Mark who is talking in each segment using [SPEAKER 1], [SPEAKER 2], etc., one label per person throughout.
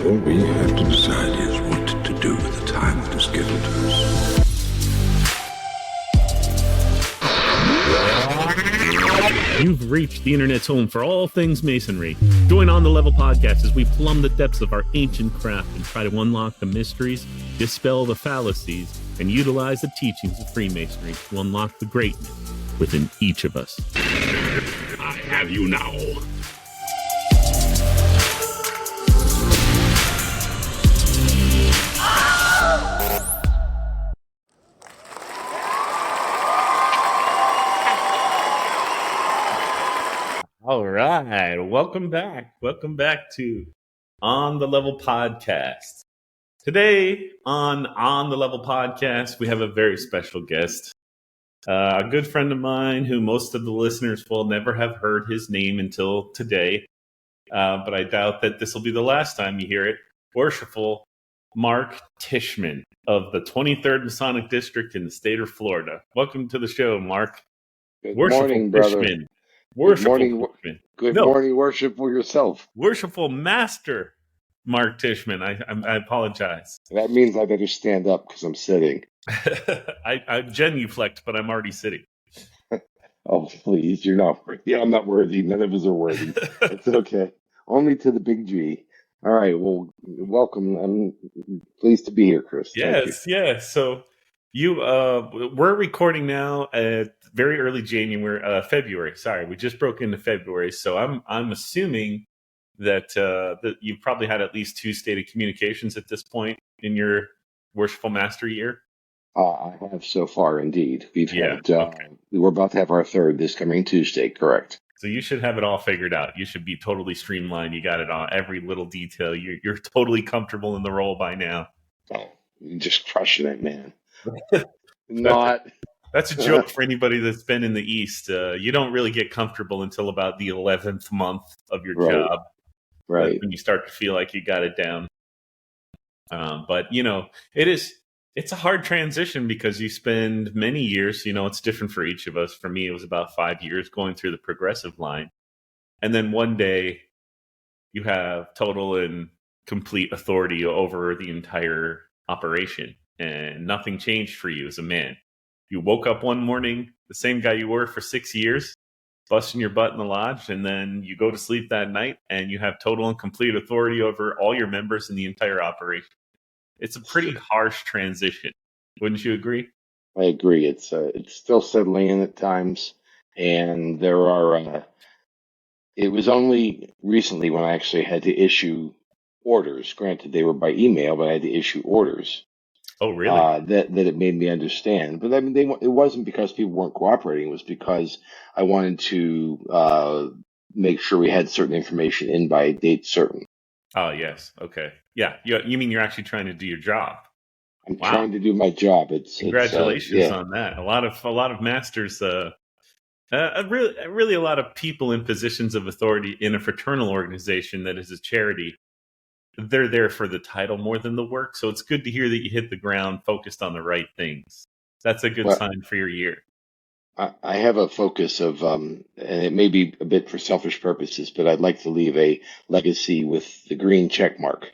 [SPEAKER 1] All we have to decide is what to do with the time that is given to us.
[SPEAKER 2] You've reached the internet's home for all things masonry. Join On The Level podcast as we plumb the depths of our ancient craft and try to unlock the mysteries, dispel the fallacies, and utilize the teachings of Freemasonry to unlock the greatness within each of us.
[SPEAKER 3] I have you now.
[SPEAKER 2] All right, welcome back. Welcome back to On The Level podcast. Today on the Level podcast, we have a very special guest, a good friend of mine who most of the listeners will never have heard his name until today, but I doubt that this will be the last time you hear it. Worshipful Mark Tishman of the 23rd Masonic District in the state of Florida. Welcome to the show, Mark.
[SPEAKER 4] Good
[SPEAKER 2] Worshipful
[SPEAKER 4] morning, brother.
[SPEAKER 2] Tishman. Worshipful Tishman.
[SPEAKER 4] Good morning, worshipful yourself.
[SPEAKER 2] Worshipful Master Mark Tishman. I apologize.
[SPEAKER 4] That means I better stand up because I'm sitting.
[SPEAKER 2] I genuflect, but I'm already sitting.
[SPEAKER 4] Oh, please, you're not worthy. I'm not worthy. None of us are worthy. It's okay. Only to the big G. All right. Well, welcome. I'm pleased to be here, Chris.
[SPEAKER 2] Yes. So we're recording now at very early February. Sorry, we just broke into February. So I'm assuming that you've probably had at least 2 stated communications at this point in your Worshipful Master year.
[SPEAKER 4] I have so far, indeed. We're about to have our 3rd this coming Tuesday, correct?
[SPEAKER 2] So you should have it all figured out. You should be totally streamlined. You got it on every little detail. You're totally comfortable in the role by now.
[SPEAKER 4] Oh, you're just crushing it, man.
[SPEAKER 2] That's a joke for anybody that's been in the East. You don't really get comfortable until about the 11th month of your job.
[SPEAKER 4] Right.
[SPEAKER 2] That's when you start to feel like you got it down. But, it's a hard transition because you spend many years, it's different for each of us. For me, it was about 5 years going through the progressive line. And then one day you have total and complete authority over the entire operation. And nothing changed for you as a man. You woke up one morning, the same guy you were for 6 years, busting your butt in the lodge, and then you go to sleep that night and you have total and complete authority over all your members in the entire operation. It's a pretty harsh transition. Wouldn't you agree?
[SPEAKER 4] I agree. It's still settling in at times, and there are. It was only recently when I actually had to issue orders. Granted, they were by email, but I had to issue orders.
[SPEAKER 2] Oh, really?
[SPEAKER 4] That it made me understand. But I mean, it wasn't because people weren't cooperating. It was because I wanted to make sure we had certain information in by a date certain.
[SPEAKER 2] Oh, yes. Okay. Yeah. You mean you're actually trying to do your job?
[SPEAKER 4] I'm trying to do my job.
[SPEAKER 2] Congratulations on that. A lot of masters, really a lot of people in positions of authority in a fraternal organization that is a charity. They're there for the title more than the work. So it's good to hear that you hit the ground focused on the right things. That's a good sign for your year.
[SPEAKER 4] I have a focus of, and it may be a bit for selfish purposes, but I'd like to leave a legacy with the green check mark,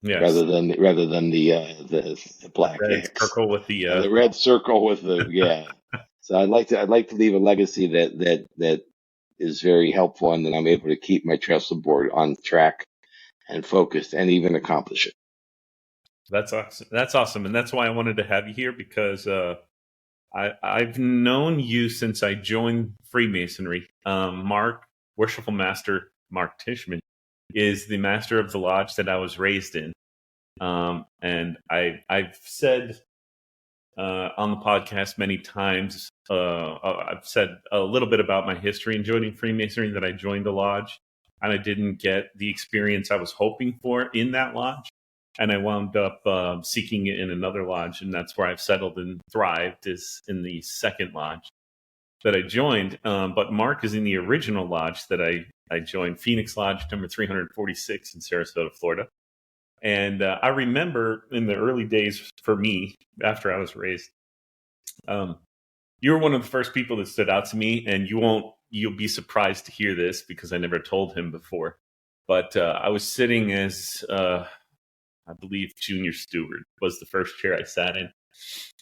[SPEAKER 4] rather than the black
[SPEAKER 2] red circle with
[SPEAKER 4] the red circle with the So I'd like to leave a legacy that is very helpful, and that I'm able to keep my trestle board on track and focused, and even accomplish it.
[SPEAKER 2] That's awesome, and that's why I wanted to have you here, because I've known you since I joined Freemasonry. Worshipful Master Mark Tishman is the master of the lodge that I was raised in, and I've said on the podcast many times. I've said a little bit about my history in joining Freemasonry, that I joined a lodge and I didn't get the experience I was hoping for in that lodge. And I wound up seeking it in another lodge, and that's where I've settled and thrived, is in the second lodge that I joined. But Mark is in the original lodge that I joined, Phoenix Lodge number 346 in Sarasota, Florida. And I remember in the early days for me, after I was raised, you were one of the first people that stood out to me, and you'll be surprised to hear this because I never told him before. But I was sitting as I believe junior steward was the first chair I sat in.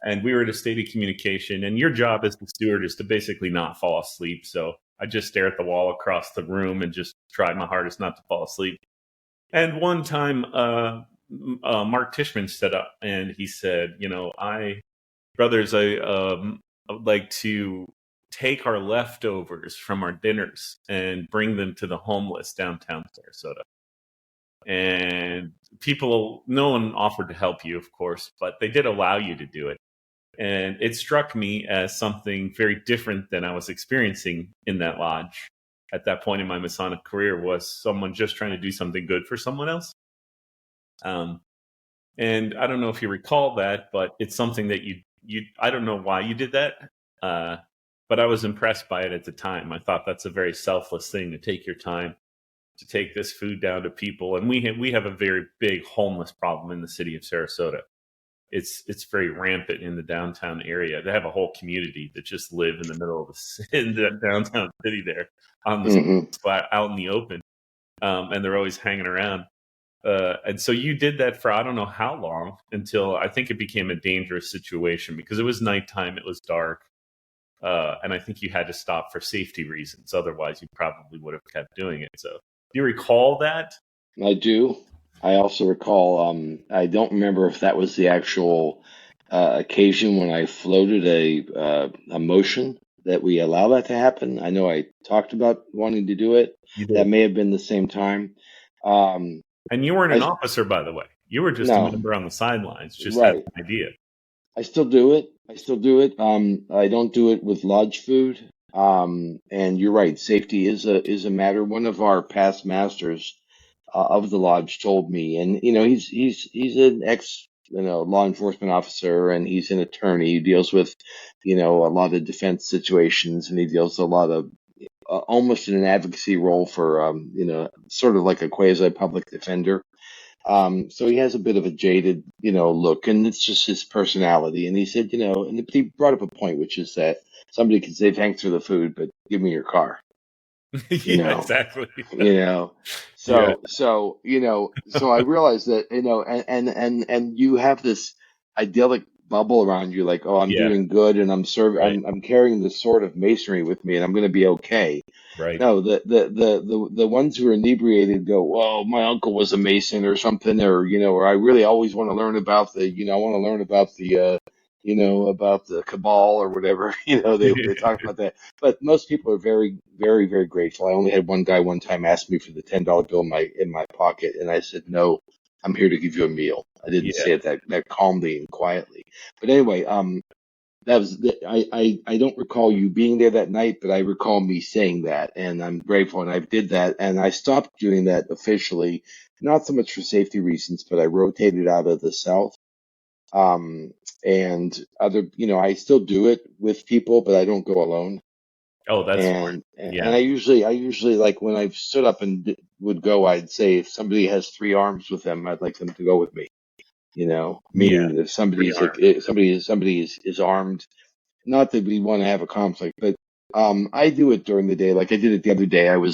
[SPEAKER 2] And we were at a state of communication. And your job as the steward is to basically not fall asleep. So I just stare at the wall across the room and just try my hardest not to fall asleep. And one time, Mark Tishman stood up and he said, brothers, I would like to take our leftovers from our dinners and bring them to the homeless downtown Sarasota. And no one offered to help you, of course, but they did allow you to do it. And it struck me as something very different than I was experiencing in that lodge at that point in my Masonic career, was someone just trying to do something good for someone else. And I don't know if you recall that, but it's something that I don't know why you did that, but I was impressed by it at the time. I thought that's a very selfless thing, to take your time to take this food down to people. And we have a very big homeless problem in the city of Sarasota. It's very rampant in the downtown area. They have a whole community that just live in the middle of the downtown city there on the spot, out in the open, and they're always hanging around. And so you did that for I don't know how long, until I think it became a dangerous situation because it was nighttime, it was dark, and I think you had to stop for safety reasons. Otherwise, you probably would have kept doing it. So do you recall that?
[SPEAKER 4] I do. I also recall, I don't remember if that was the actual occasion when I floated a motion that we allow that to happen. I know I talked about wanting to do it. That may have been the same time.
[SPEAKER 2] And you weren't an officer, by the way. You were just a member on the sidelines, just had an idea.
[SPEAKER 4] I still do it. I don't do it with lodge food. And you're right. Safety is a matter. One of our past masters of the lodge told me, and he's an ex law enforcement officer, and he's an attorney. He deals with a lot of defense situations, and he deals a lot of almost in an advocacy role for sort of like a quasi public defender. So he has a bit of a jaded look, and it's just his personality. And he said, and he brought up a point, which is that somebody can say thanks for the food, but give me your car.
[SPEAKER 2] Exactly.
[SPEAKER 4] So I realized that, and you have this idyllic bubble around you, like, oh, I'm doing good, and I'm serving,
[SPEAKER 2] Right.
[SPEAKER 4] I'm carrying the sword of masonry with me, and I'm going to be okay.
[SPEAKER 2] Right.
[SPEAKER 4] No, the ones who are inebriated go, well, my uncle was a mason or something, or I really always want to learn about I want to learn about about the cabal or whatever. They talk about that. But most people are very, very, very grateful. I only had one guy one time ask me for the $10 bill in my pocket, and I said, no, I'm here to give you a meal. I didn't say it that calmly and quietly. But anyway, that was I don't recall you being there that night, but I recall me saying that, and I'm grateful, and I did that, and I stopped doing that officially, not so much for safety reasons, but I rotated out of the South. And other, I still do it with people, but I don't go alone.
[SPEAKER 2] Oh, that's
[SPEAKER 4] and I usually like when I've stood up and would go, I'd say if somebody has 3 arms with them, I'd like them to go with me. Meaning if somebody is armed, not that we want to have a conflict, but I do it during the day. Like I did it the other day.
[SPEAKER 2] Well,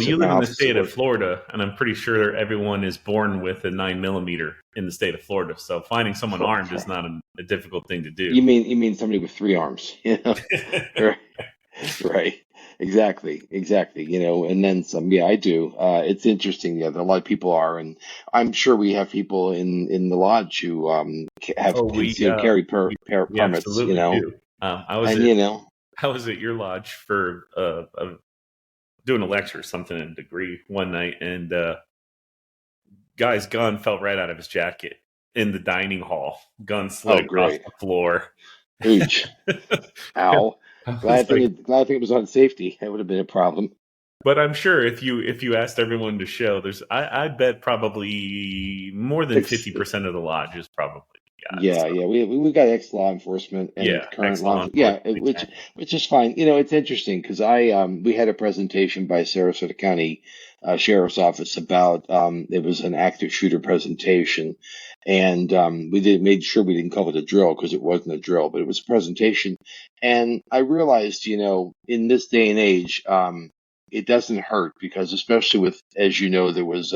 [SPEAKER 2] you live in the state of Florida, and I'm pretty sure everyone is born with a 9mm in the state of Florida. So finding someone armed is not a difficult thing to do.
[SPEAKER 4] You mean somebody with 3 arms? Right. Exactly. And then some. Yeah, I do. It's interesting. Yeah, a lot of people are, and I'm sure we have people in the lodge who carry permits.
[SPEAKER 2] Absolutely do. I was at your lodge for doing a lecture or something in a degree one night, and guy's gun fell right out of his jacket in the dining hall. Gun slid across the floor.
[SPEAKER 4] Huge. Ow. Glad I think it was on safety. That would have been a problem.
[SPEAKER 2] But I'm sure if you asked everyone to show, I bet probably more than 50% of the lodge is probably. We got ex-law enforcement and current law enforcement. Which is fine. It's interesting because we had a presentation by Sarasota County Sheriff's Office about it was an active shooter presentation, and we made sure we didn't call it a drill because it wasn't a drill, but it was a presentation. And I realized, in this day and age, it doesn't hurt because especially with, as there was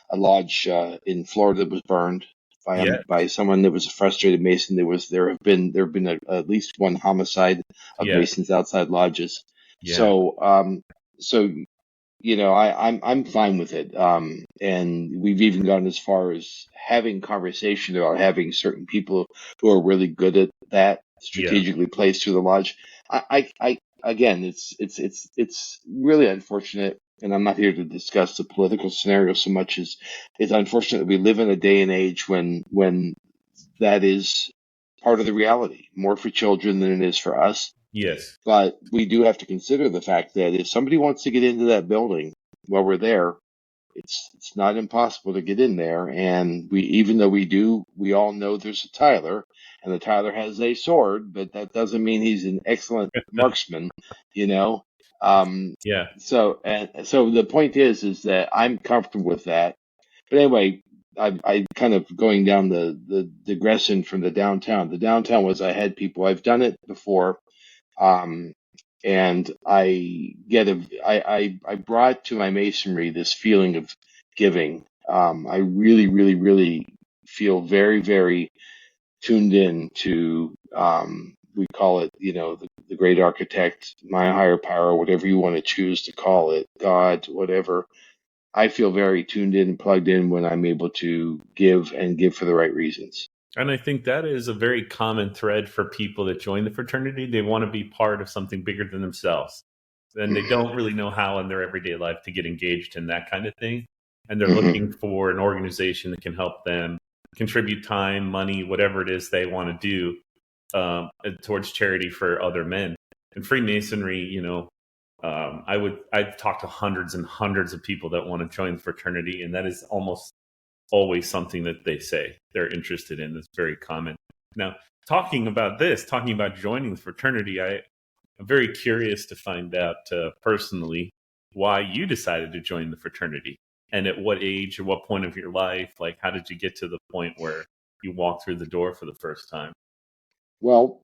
[SPEAKER 4] a lodge in Florida that was burned
[SPEAKER 2] Yeah.
[SPEAKER 4] by someone that was a frustrated Mason. There have been at least one homicide of
[SPEAKER 2] Yeah.
[SPEAKER 4] Masons outside lodges.
[SPEAKER 2] Yeah.
[SPEAKER 4] So I'm fine with it. And we've even gone as far as having conversation about having certain people who are really good at that
[SPEAKER 2] Yeah.
[SPEAKER 4] strategically placed through the lodge. Again, it's really unfortunate, and I'm not here to discuss the political scenario so much as it's unfortunate that we live in a day and age when that is part of the reality, more for children than it is for us.
[SPEAKER 2] Yes.
[SPEAKER 4] But we do have to consider the fact that if somebody wants to get into that building while we're there, it's not impossible to get in there. And even though we all know there's a Tyler, and the Tyler has a sword, but that doesn't mean he's an excellent marksman, you know.
[SPEAKER 2] Yeah.
[SPEAKER 4] So the point is that I'm comfortable with that. But anyway, I kind of going down the digression from the downtown. The downtown was I had people. I've done it before. Um, and I brought to my masonry this feeling of giving. I really, really, really feel very, very tuned in to, we call it, the great architect, my higher power, whatever you want to choose to call it, God, whatever. I feel very tuned in and plugged in when I'm able to give and give for the right reasons.
[SPEAKER 2] And I think that is a very common thread for people that join the fraternity. They want to be part of something bigger than themselves. And they don't really know how in their everyday life to get engaged in that kind of thing. And they're looking for an organization that can help them contribute time, money, whatever it is they want to do towards charity for other men. And Freemasonry, I've talked to hundreds and hundreds of people that want to join the fraternity, and that is almost always something that they say they're interested in. That's very common. Now, talking about joining the fraternity, I'm very curious to find out personally why you decided to join the fraternity, and at what age or what point of your life. Like, how did you get to the point where you walked through the door for the first time?
[SPEAKER 4] Well,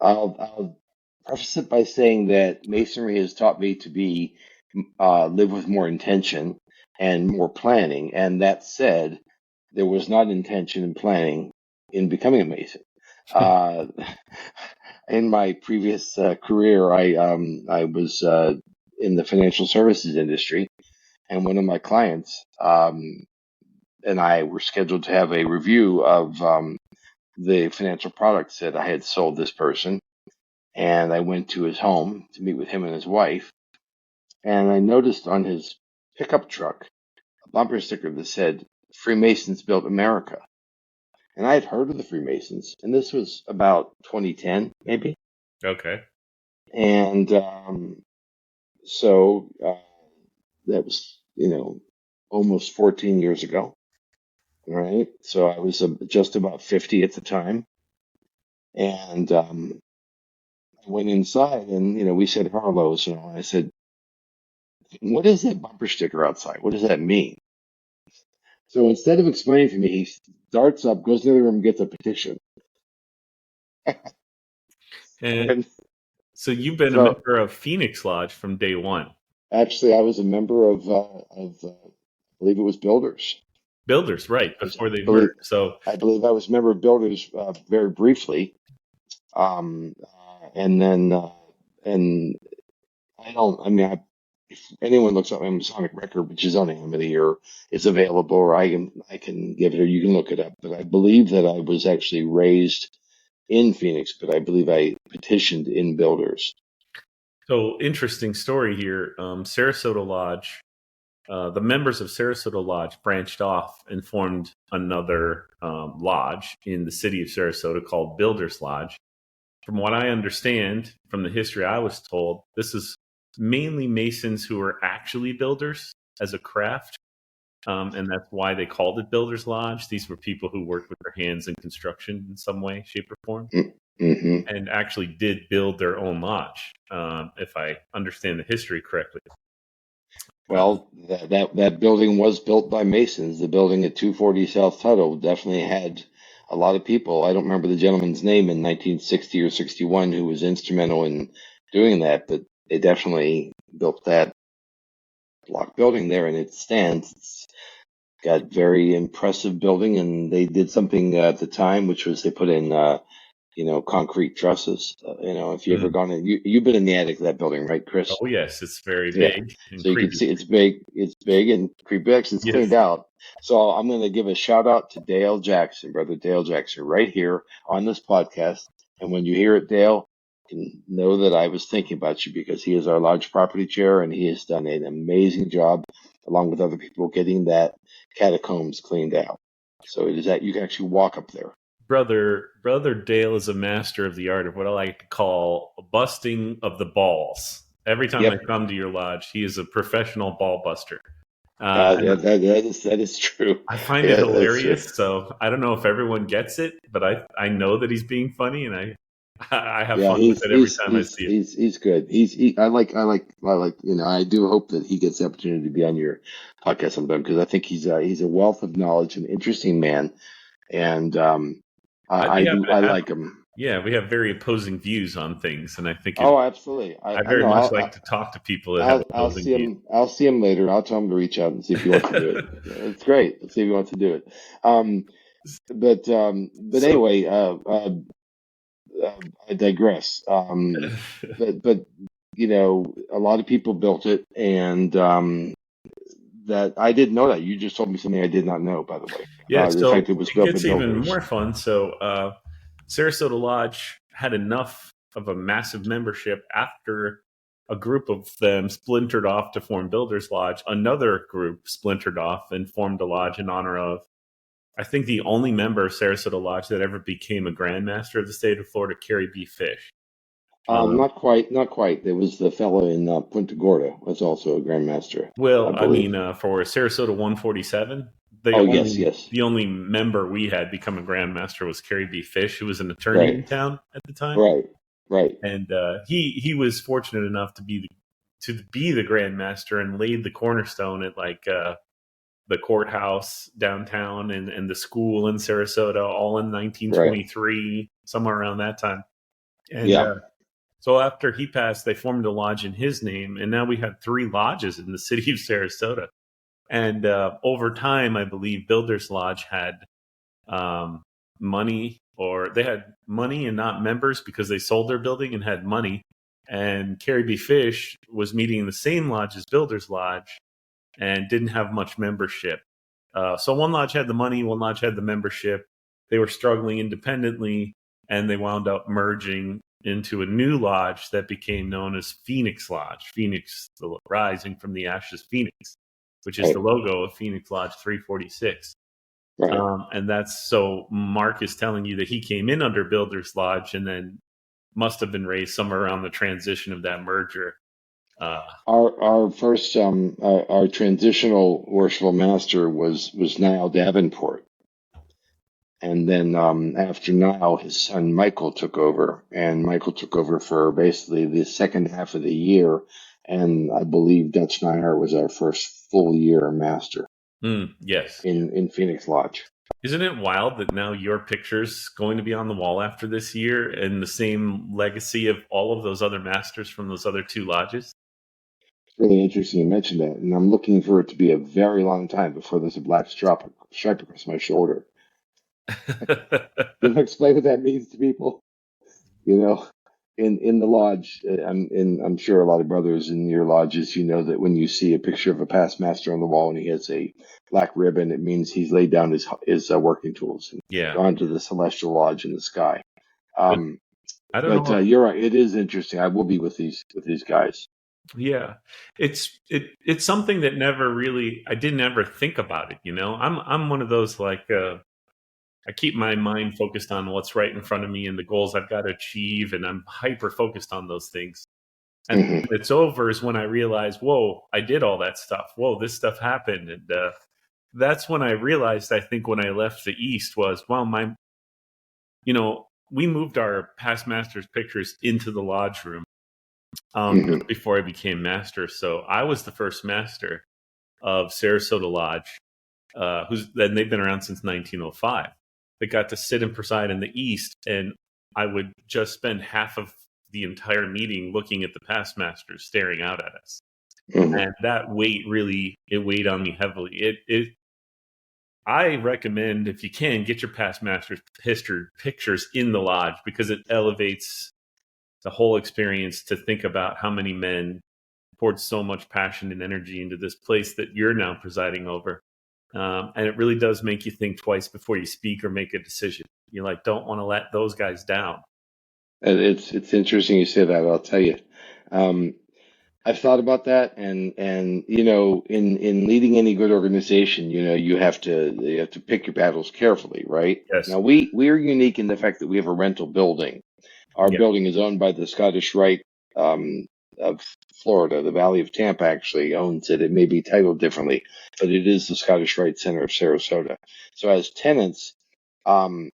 [SPEAKER 4] I'll preface it by saying that Masonry has taught me to live with more intention and more planning. And that said, there was not intention and planning in becoming a Mason. In my previous career, I was in the financial services industry, and one of my clients and I were scheduled to have a review of the financial products that I had sold this person. And I went to his home to meet with him and his wife. And I noticed on his pickup truck a bumper sticker that said, "Freemasons built America." And I had heard of the Freemasons, and this was about 2010, maybe.
[SPEAKER 2] Okay.
[SPEAKER 4] And so that was, almost 14 years ago. Right. So I was just about 50 at the time. And I went inside and, we said hellos, and I said, "What is that bumper sticker outside? What does that mean?" So instead of explaining to me, he darts up, goes to the other room, gets a petition.
[SPEAKER 2] And
[SPEAKER 4] And
[SPEAKER 2] so you've been a
[SPEAKER 4] so
[SPEAKER 2] member of Phoenix Lodge from day one.
[SPEAKER 4] actually, I was a member of I believe it was Builders.
[SPEAKER 2] Builders, right,
[SPEAKER 4] I was,
[SPEAKER 2] before they
[SPEAKER 4] believe,
[SPEAKER 2] merged. So,
[SPEAKER 4] I believe I was a member of Builders very briefly. And then, and if anyone looks up my Masonic record, which is on Amity or it's available, or I can give it, or you can look it up. But I believe that I was actually raised in Phoenix, but I believe I petitioned in Builders.
[SPEAKER 2] so interesting story here. Sarasota Lodge, the members of Sarasota Lodge branched off and formed another lodge in the city of Sarasota called Builders Lodge. From what I understand from the history I was told, this is mainly Masons who are actually builders as a craft. And that's why they called it Builders Lodge. These were people who worked with their hands in construction in some way, shape, or form,
[SPEAKER 4] Mm-hmm.
[SPEAKER 2] and actually did build their own lodge, if I understand the history correctly.
[SPEAKER 4] Well, that building was built by Masons. The building at 240 South Tuttle definitely had a lot of people. I don't remember the gentleman's name in 1960 or 61 who was instrumental in doing that, but they definitely built that block building there, and it stands. got very impressive building, and they did something at the time, which was they put in concrete trusses. If you ever
[SPEAKER 2] Mm.
[SPEAKER 4] gone in, you've been in the attic of that building, right, Chris?
[SPEAKER 2] Oh yes, it's very
[SPEAKER 4] Yeah.
[SPEAKER 2] big and
[SPEAKER 4] So you can
[SPEAKER 2] creepy.
[SPEAKER 4] see it's big and creepy. It's cleaned
[SPEAKER 2] Yes,
[SPEAKER 4] out. So I'm going to give a shout out to Dale Jackson, brother Dale Jackson, right here on this podcast. And when you hear it, Dale, you can know that I was thinking about you because he is our lodge property chair and he has done an amazing job along with other people getting that catacombs cleaned out. So it is that you can actually walk up there.
[SPEAKER 2] brother Dale is a master of the art of what I like to call busting of the balls. Every time I
[SPEAKER 4] Yep.
[SPEAKER 2] come to your lodge, he is a professional ball buster. And
[SPEAKER 4] Yeah, that is true.
[SPEAKER 2] I find it
[SPEAKER 4] Yeah, that's true.
[SPEAKER 2] hilarious. So I don't know if everyone gets it, but I know that he's being funny, and I have
[SPEAKER 4] Yeah,
[SPEAKER 2] fun with
[SPEAKER 4] he's
[SPEAKER 2] it every
[SPEAKER 4] he's
[SPEAKER 2] time I
[SPEAKER 4] he's
[SPEAKER 2] see it.
[SPEAKER 4] he's good. I like. I do hope that he gets the opportunity to be on your podcast sometime because I think he's a wealth of knowledge, an interesting man, and
[SPEAKER 2] We happen to
[SPEAKER 4] I
[SPEAKER 2] have
[SPEAKER 4] like him.
[SPEAKER 2] we have very opposing views on things, and I think
[SPEAKER 4] Oh, absolutely.
[SPEAKER 2] I
[SPEAKER 4] I
[SPEAKER 2] very
[SPEAKER 4] know.
[SPEAKER 2] much like to talk to people that have
[SPEAKER 4] I'll
[SPEAKER 2] opposing
[SPEAKER 4] see
[SPEAKER 2] views.
[SPEAKER 4] him. I'll see him later. I'll tell him to reach out and see if he wants to do it. It's great. Let's see if he wants to do it. Um, but
[SPEAKER 2] So
[SPEAKER 4] anyway, I digress. But a lot of people built it, and that I didn't know that. You just told me something I did not know, by the way.
[SPEAKER 2] yeah,
[SPEAKER 4] The
[SPEAKER 2] so
[SPEAKER 4] fact it was
[SPEAKER 2] it
[SPEAKER 4] built by
[SPEAKER 2] gets even
[SPEAKER 4] builders.
[SPEAKER 2] more fun. So Sarasota Lodge had enough of a massive membership after a group of them splintered off to form Builders Lodge. Another group splintered off and formed a lodge in honor of, I think, the only member of Sarasota Lodge that ever became a Grand Master of the state of Florida, Carrie B. Fish.
[SPEAKER 4] Not quite, not quite. There was the fellow in Punta Gorda was also a grandmaster, I
[SPEAKER 2] Well, I
[SPEAKER 4] believe.
[SPEAKER 2] mean, for Sarasota 147,
[SPEAKER 4] Oh, yes, yes,
[SPEAKER 2] the only member we had become a grandmaster was Carrie B. Fish, who was an attorney in
[SPEAKER 4] right,
[SPEAKER 2] town at the time,
[SPEAKER 4] right, right,
[SPEAKER 2] and he was fortunate enough to be the grandmaster and laid the cornerstone at the courthouse downtown and the school in Sarasota, all in
[SPEAKER 4] right.
[SPEAKER 2] 1923, somewhere around that time, and.
[SPEAKER 4] Yeah.
[SPEAKER 2] So after he passed, they formed a lodge in his name, and now we had 3 lodges in the city of Sarasota. And over time, I believe Builders Lodge had money, or they had money and not members because they sold their building and had money. And Carrie B. Fish was meeting in the same lodge as Builders Lodge and didn't have much membership. So one lodge had the money, one lodge had the membership. They were struggling independently, and they wound up merging into a new lodge that became known as Phoenix Lodge. Phoenix, the rising from the ashes, Phoenix, which is
[SPEAKER 4] Right,
[SPEAKER 2] the logo of Phoenix Lodge 346.
[SPEAKER 4] right.
[SPEAKER 2] And that's so Mark is telling you that he came in under Builders Lodge and then must have been raised somewhere around the transition of that merger.
[SPEAKER 4] Our first our transitional worshipful master was Niall Davenport, and then after Niall, his son Michael took over, and Michael took over for basically the second half of the year, and I believe Dutch Nihar was our first full year master
[SPEAKER 2] Yes.
[SPEAKER 4] in Phoenix Lodge.
[SPEAKER 2] Isn't it wild that now your picture's going to be on the wall after this year and the same legacy of all of those other masters from those other 2 lodges?
[SPEAKER 4] It's really interesting you mentioned that, and I'm looking for it to be a very long time before there's a black stripe across my shoulder. Can you explain what that means to people? You know, in the lodge, I'm sure a lot of brothers in your lodges, that when you see a picture of a past master on the wall and he has a black ribbon, it means he's laid down his working tools and
[SPEAKER 2] Yeah.
[SPEAKER 4] gone to the celestial lodge in the sky.
[SPEAKER 2] But I don't know.
[SPEAKER 4] You're right. It is interesting. I will be with these guys.
[SPEAKER 2] Yeah, it's something that never really, I didn't ever think about it. I'm one of those I keep my mind focused on what's right in front of me and the goals I've got to achieve, and I'm hyper focused on those things. And
[SPEAKER 4] Hmm.
[SPEAKER 2] when it's over is when I realize, whoa, I did all that stuff. Whoa, this stuff happened, and that's when I realized. I think when I left the East was, well, we moved our past masters pictures into the lodge room
[SPEAKER 4] Hmm.
[SPEAKER 2] just before I became master. So I was the first master of Sarasota Lodge, and they've been around since 1905. They got to sit and preside in the East, and I would just spend half of the entire meeting looking at the past masters staring out at us.
[SPEAKER 4] Hmm.
[SPEAKER 2] And that weight really, it weighed on me heavily. I recommend, if you can, get your past masters history pictures in the lodge, because it elevates the whole experience to think about how many men poured so much passion and energy into this place that you're now presiding over. And it really does make you think twice before you speak or make a decision. You like don't want to let those guys down.
[SPEAKER 4] It's interesting you say that. I'll tell you. Um, I've thought about that, and in leading any good organization, you have to pick your battles carefully, right?
[SPEAKER 2] Yes.
[SPEAKER 4] Now we are unique in the fact that we have a rental building. Our
[SPEAKER 2] Yeah.
[SPEAKER 4] building is owned by the Scottish Rite of Florida. The Valley of Tampa actually owns it. It may be titled differently, but it is the Scottish Rite Center of Sarasota. So as tenants, um,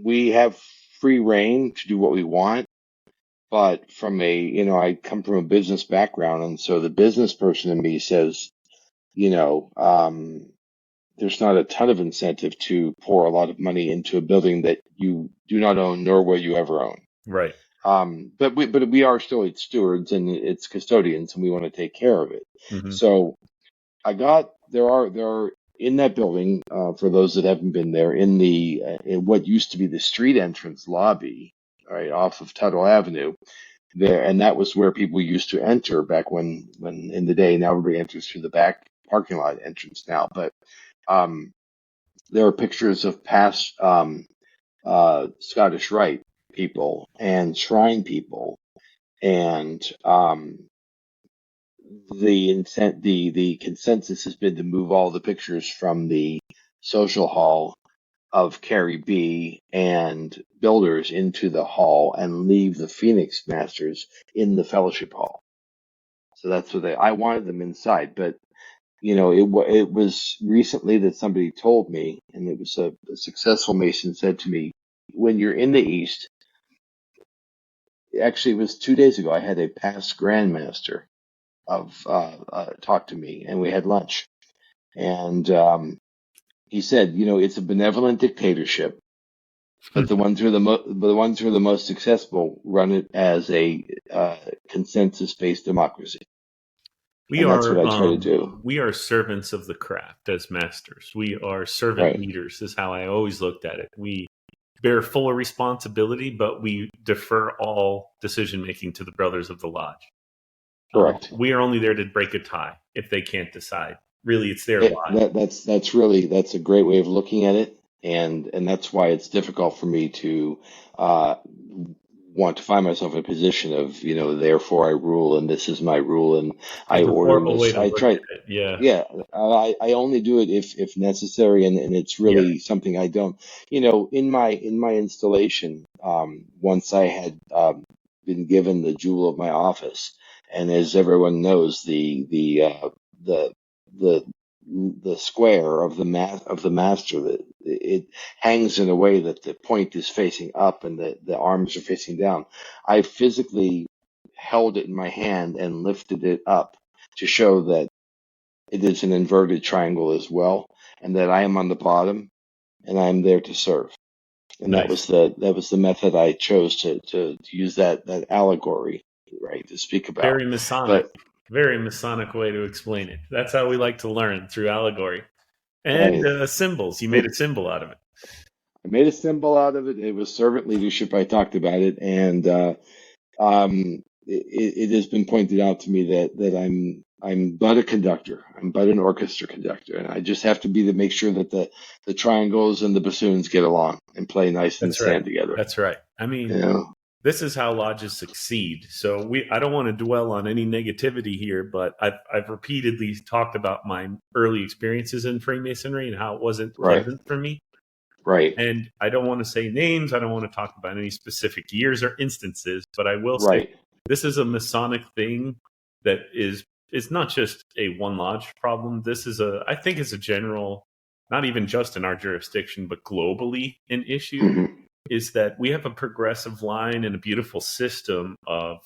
[SPEAKER 4] we have free reign to do what we want. But I come from a business background, and so the business person in me says, you know, um, there's not a ton of incentive to pour a lot of money into a building that you do not own, nor will you ever own.
[SPEAKER 2] Right.
[SPEAKER 4] But we are still its stewards and its custodians, and we want to take care of it.
[SPEAKER 2] Mm-hmm.
[SPEAKER 4] So there are in that building, for those that haven't been there, in what used to be the street entrance lobby, right off of Tuttle Avenue there, and that was where people used to enter back when in the day. Now everybody enters through the back parking lot entrance now, but um, there are pictures of past Scottish Rite people and shrine people, and the consensus has been to move all the pictures from the social hall of Carrie B and builders into the hall and leave the Phoenix Masters in the fellowship hall. So that's what I wanted them inside, but it was recently that somebody told me, and it was a successful Mason said to me, when you're in the East, actually it was 2 days ago, I had a past Grandmaster of talk to me, and we had lunch, and he said, it's a benevolent dictatorship, but the ones who are the most successful run it as a consensus-based democracy. And that's what I try to do.
[SPEAKER 2] We are servants of the craft as masters. We are servant
[SPEAKER 4] Right.
[SPEAKER 2] leaders, is how I always looked at it. We bear full responsibility, but we defer all decision making to the brothers of the lodge.
[SPEAKER 4] Correct.
[SPEAKER 2] We are only there to break a tie if they can't decide. Really, it's their lodge.
[SPEAKER 4] That's a great way of looking at it, and that's why it's difficult for me to want to find myself in a position of therefore I rule and this is my rule and I
[SPEAKER 2] It's a
[SPEAKER 4] order
[SPEAKER 2] horrible way
[SPEAKER 4] this.
[SPEAKER 2] to
[SPEAKER 4] I
[SPEAKER 2] look
[SPEAKER 4] try.
[SPEAKER 2] at it. Yeah.
[SPEAKER 4] Yeah, I only do it if necessary, and it's really something I don't. In my installation, once I had been given the jewel of my office, and as everyone knows, the square of the master, that it hangs in a way that the point is facing up and the arms are facing down. I physically held it in my hand and lifted it up to show that it is an inverted triangle as well, and that I am on the bottom and I am there to serve. And
[SPEAKER 2] Nice.
[SPEAKER 4] that was the method I chose to use that allegory, right, to speak about.
[SPEAKER 2] Very Masonic. Very Masonic way to explain it. That's how we like to learn, through allegory and symbols. You made a symbol out of it.
[SPEAKER 4] I made a symbol out of it. It was servant leadership. I talked about it, and it has been pointed out to me that I'm but a conductor. I'm but an orchestra conductor, and I just have to be to make sure that the triangles and the bassoons get along and play nice and stand together.
[SPEAKER 2] That's right. I mean, this is how lodges succeed. So I don't want to dwell on any negativity here, but I've repeatedly talked about my early experiences in Freemasonry and how it wasn't pleasant for me.
[SPEAKER 4] Right.
[SPEAKER 2] And I don't want to say names. I don't want to talk about any specific years or instances, but I will say this is a Masonic thing that is not just a one lodge problem. This is I think it's a general, not even just in our jurisdiction, but globally an issue.
[SPEAKER 4] Mm-hmm.
[SPEAKER 2] Is that we have a progressive line and a beautiful system of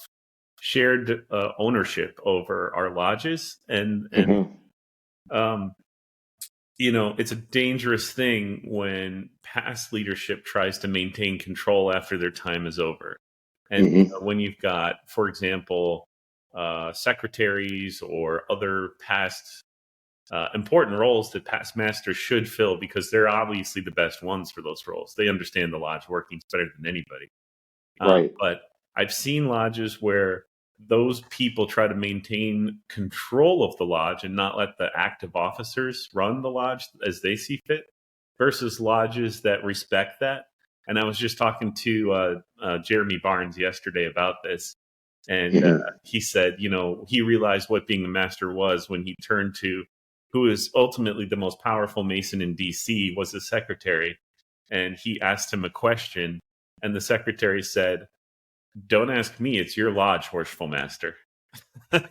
[SPEAKER 2] shared ownership over our lodges, and it's a dangerous thing when past leadership tries to maintain control after their time is over, and when you've got, for example, secretaries or other past important roles that past masters should fill because they're obviously the best ones for those roles. They understand the lodge workings better than anybody.
[SPEAKER 4] Right.
[SPEAKER 2] But I've seen lodges where those people try to maintain control of the lodge and not let the active officers run the lodge as they see fit versus lodges that respect that. And I was just talking to Jeremy Barnes yesterday about this. And he said, he realized what being a master was when he turned to who is ultimately the most powerful Mason in DC was the secretary. And he asked him a question. And the secretary said, "Don't ask me. It's your lodge, Worshipful Master."
[SPEAKER 4] Which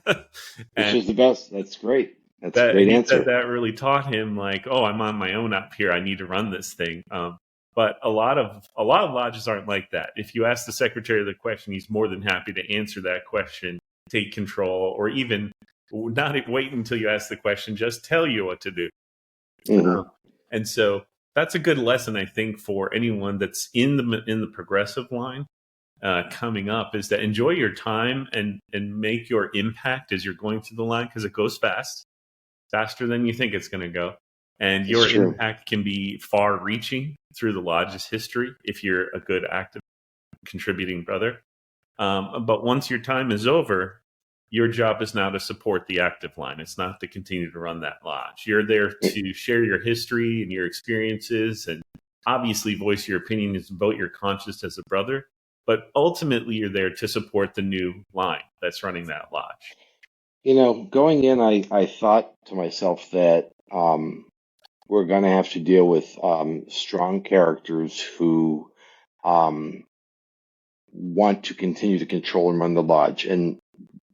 [SPEAKER 4] is the best. That's great. That's a great
[SPEAKER 2] he
[SPEAKER 4] answer.
[SPEAKER 2] said that really taught him, like, oh, I'm on my own up here. I need to run this thing. But a lot of lodges aren't like that. If you ask the secretary the question, he's more than happy to answer that question, take control, or even not wait until you ask the question, just tell you what to do. And so that's a good lesson, I think, for anyone that's in the progressive line coming up, is that enjoy your time and make your impact as you're going through the line, because it goes faster than you think it's going to go. And your impact can be far reaching through the lodge's history if you're a good, active, contributing brother. But once your time is over, your job is now to support the active line. It's not to continue to run that lodge. You're there to share your history and your experiences and obviously voice your opinions about your conscience as a brother. But ultimately, you're there to support the new line that's running that lodge.
[SPEAKER 4] Going in, I thought to myself that we're going to have to deal with strong characters who want to continue to control and run the lodge. And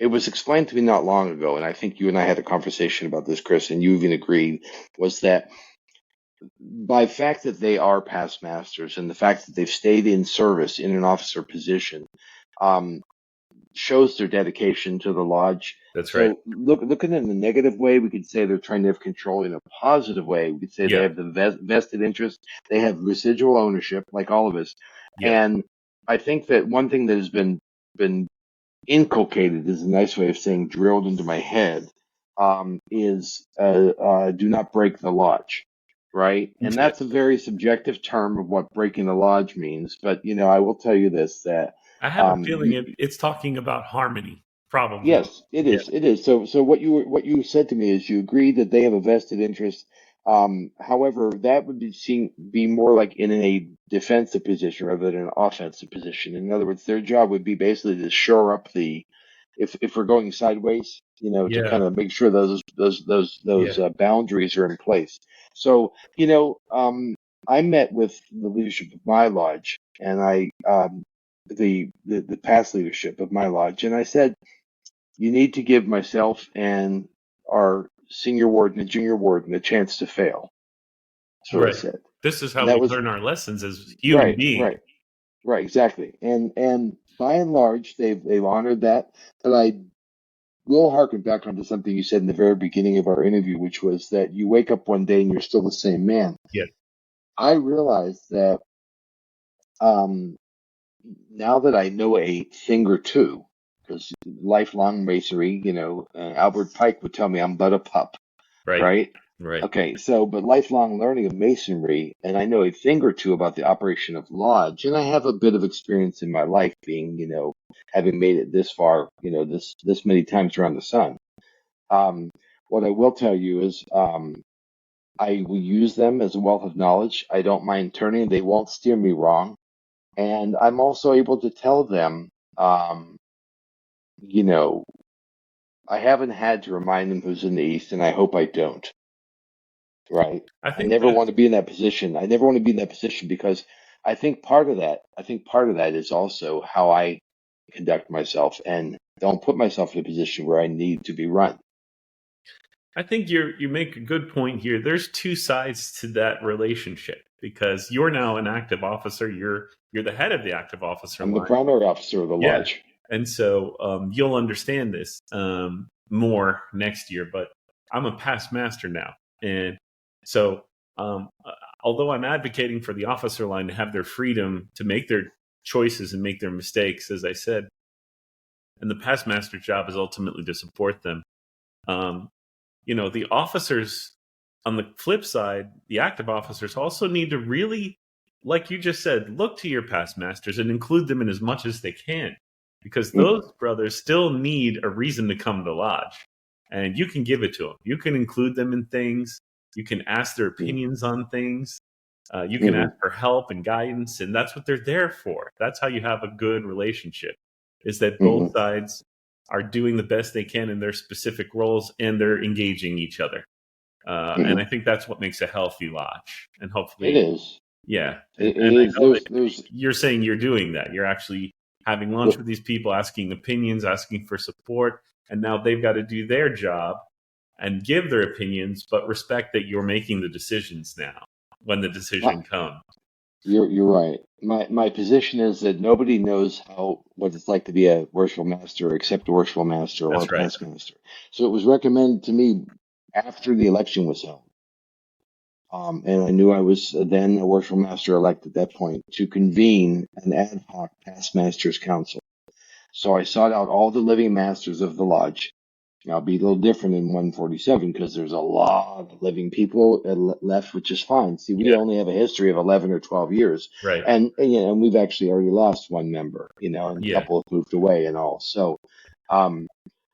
[SPEAKER 4] it was explained to me not long ago, and I think you and I had a conversation about this, Chris, and you even agreed, was that by fact that they are past masters and the fact that they've stayed in service in an officer position shows their dedication to the lodge.
[SPEAKER 2] That's right.
[SPEAKER 4] So looking in a negative way, we could say they're trying to have control. In a positive way, we could say they have the vested interest. They have residual ownership, like all of us. And I think that one thing that has been inculcated, is a nice way of saying drilled into my head, is do not break the lodge. Right. And that's a very subjective term of what breaking the lodge means. But, I will tell you this, that
[SPEAKER 2] I have a feeling it's talking about harmony, probably.
[SPEAKER 4] Yes, it is. It is. So what you said to me is you agree that they have a vested interest. However, that would be more like in a defensive position rather than an offensive position. In other words, their job would be basically to shore up if we're going sideways, to kind of make sure those boundaries are in place. So, I met with the leadership of my lodge, and the past leadership of my lodge, and I said, you need to give myself and our senior warden and junior warden a chance to fail. That's what I said.
[SPEAKER 2] This is how we learn our lessons as human beings.
[SPEAKER 4] Right, exactly. And by and large, they've honored that. But I will harken back onto something you said in the very beginning of our interview, which was that you wake up one day and you're still the same man.
[SPEAKER 2] Yes.
[SPEAKER 4] I realized that now that I know a thing or two, because lifelong masonry, Albert Pike would tell me I'm but a pup, right? Okay, but lifelong learning of masonry, and I know a thing or two about the operation of lodge, and I have a bit of experience in my life being, having made it this far, this many times around the sun. What I will tell you is, I will use them as a wealth of knowledge. I don't mind turning; they won't steer me wrong, and I'm also able to tell them, I haven't had to remind them who's in the East, and I hope I don't. Right. I never want to be in that position. I never want to be in that position because I think part of that is also how I conduct myself and don't put myself in a position where I need to be run.
[SPEAKER 2] I think you make a good point here. There's two sides to that relationship because you're now an active officer. You're the head of the active officer.
[SPEAKER 4] I'm the primary officer of the lodge.
[SPEAKER 2] And so you'll understand this more next year, but I'm a past master now. And so although I'm advocating for the officer line to have their freedom to make their choices and make their mistakes, as I said, and the past master job is ultimately to support them. the officers on the flip side, the active officers also need to really, like you just said, look to your past masters and include them in as much as they can, because those brothers still need a reason to come to lodge, and you can give it to them. You can include them in things. You can ask their opinions on things. You can ask for help and guidance, and that's what they're there for. That's how you have a good relationship, is that both sides are doing the best they can in their specific roles, and they're engaging each other. And I think that's what makes a healthy lodge. And hopefully,
[SPEAKER 4] it is.
[SPEAKER 2] Yeah.
[SPEAKER 4] It
[SPEAKER 2] And I
[SPEAKER 4] is.
[SPEAKER 2] know that
[SPEAKER 4] There's
[SPEAKER 2] you're saying you're doing that. You're actually having lunch with these people, asking opinions, asking for support. And now they've got to do their job and give their opinions, but respect that you're making the decisions now when the decision comes.
[SPEAKER 4] You're right. My position is that nobody knows what it's like to be a worshipful master except a worshipful master or
[SPEAKER 2] That's
[SPEAKER 4] a
[SPEAKER 2] right.
[SPEAKER 4] past master. So it was recommended to me after the election was held, and I knew I was then a worshipful master elect at that point, to convene an ad hoc past masters council. So I sought out all the living masters of the lodge. Now, it'll be a little different in 147 because there's a lot of living people left, which is fine. See, we only have a history of 11 or 12 years.
[SPEAKER 2] Right.
[SPEAKER 4] And we've actually already lost one member, and a couple have moved away and all. So,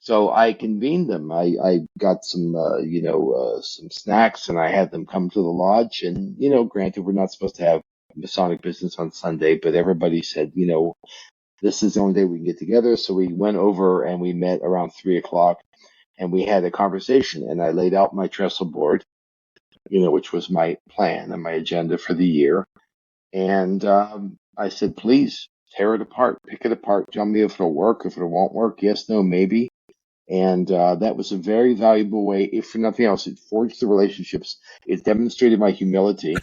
[SPEAKER 4] so I convened them. I got some, some snacks, and I had them come to the lodge. And, granted, we're not supposed to have Masonic business on Sunday, but everybody said, this is the only day we can get together. So we went over and we met around 3:00. And we had a conversation, and I laid out my trestle board, which was my plan and my agenda for the year. And I said, please tear it apart, pick it apart, tell me if it'll work, if it won't work, yes, no, maybe. And that was a very valuable way. If for nothing else, it forged the relationships. It demonstrated my humility,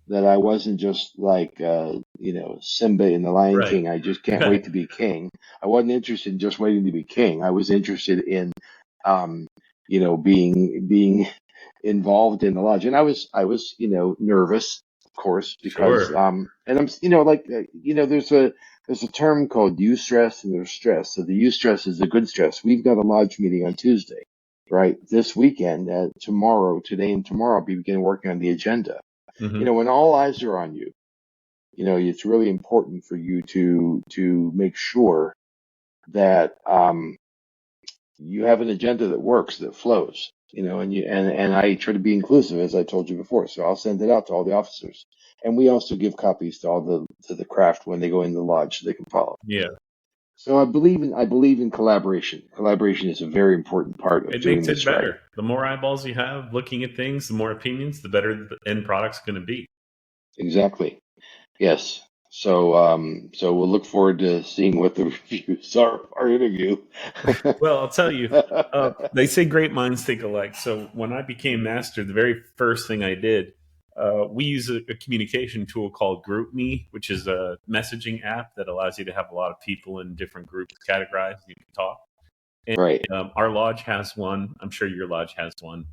[SPEAKER 4] that I wasn't just like, Simba in The Lion King. I just can't wait to be king. I wasn't interested in just waiting to be king. I was interested in being involved in the lodge. And I was, nervous, of course, because, and I'm, there's a term called eustress and there's stress. So the eustress is the good stress. We've got a lodge meeting on Tuesday, right? This weekend, today and tomorrow, I'll be beginning working on the agenda. When all eyes are on you, it's really important for you to make sure that, you have an agenda that works, that flows, and I try to be inclusive, as I told you before. So I'll send it out to all the officers, and we also give copies to the craft when they go in the lodge so they can follow.
[SPEAKER 2] Yeah.
[SPEAKER 4] So I believe in collaboration. Collaboration is a very important part of doing this. It makes it better.
[SPEAKER 2] Right. The more eyeballs you have looking at things, the more opinions, the better the end product's going to be.
[SPEAKER 4] Exactly. Yes. So we'll look forward to seeing what the reviews are of our interview.
[SPEAKER 2] Well, I'll tell you, they say great minds think alike. So when I became master, the very first thing I did, we use a communication tool called GroupMe, which is a messaging app that allows you to have a lot of people in different groups categorized. You can talk. And,
[SPEAKER 4] right.
[SPEAKER 2] Our lodge has one. I'm sure your lodge has one.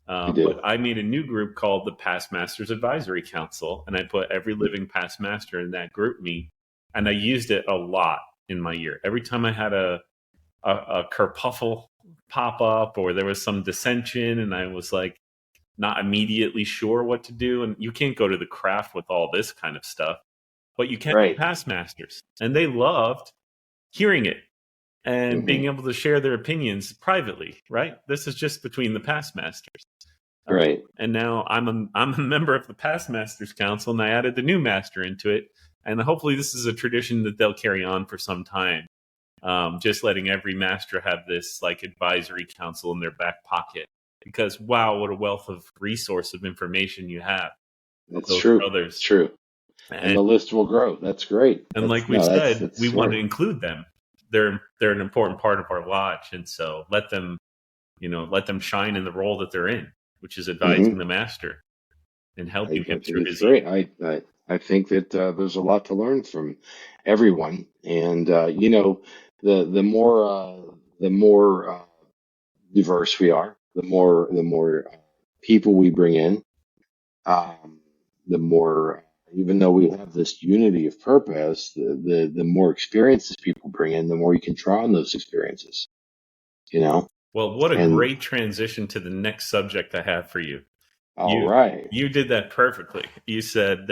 [SPEAKER 2] But I made a new group called the Past Masters Advisory Council, and I put every living past master in that GroupMe, and I used it a lot in my year. Every time I had a kerfuffle pop up, or there was some dissension, and I was like not immediately sure what to do, and you can't go to the craft with all this kind of stuff, but you can with past masters, and they loved hearing it and being able to share their opinions privately. Right? This is just between the past masters.
[SPEAKER 4] Right.
[SPEAKER 2] And now I'm a member of the Past Masters Council, and I added the new master into it. And hopefully this is a tradition that they'll carry on for some time. Just letting every master have this like advisory council in their back pocket. Because wow, what a wealth of resource of information you have.
[SPEAKER 4] That's true. It's true. And the list will grow. That's great.
[SPEAKER 2] And like we said, we want to include them. They're an important part of our lodge. And so let them shine in the role that they're in, which is advising the master and helping him through his.
[SPEAKER 4] Great. I think that there's a lot to learn from everyone, and the more diverse we are, the more people we bring in, the more. Even though we have this unity of purpose, the more experiences people bring in, the more you can draw on those experiences.
[SPEAKER 2] Well, what a
[SPEAKER 4] And
[SPEAKER 2] great transition to the next subject I have for you.
[SPEAKER 4] all
[SPEAKER 2] You
[SPEAKER 4] right.
[SPEAKER 2] you did that perfectly. You said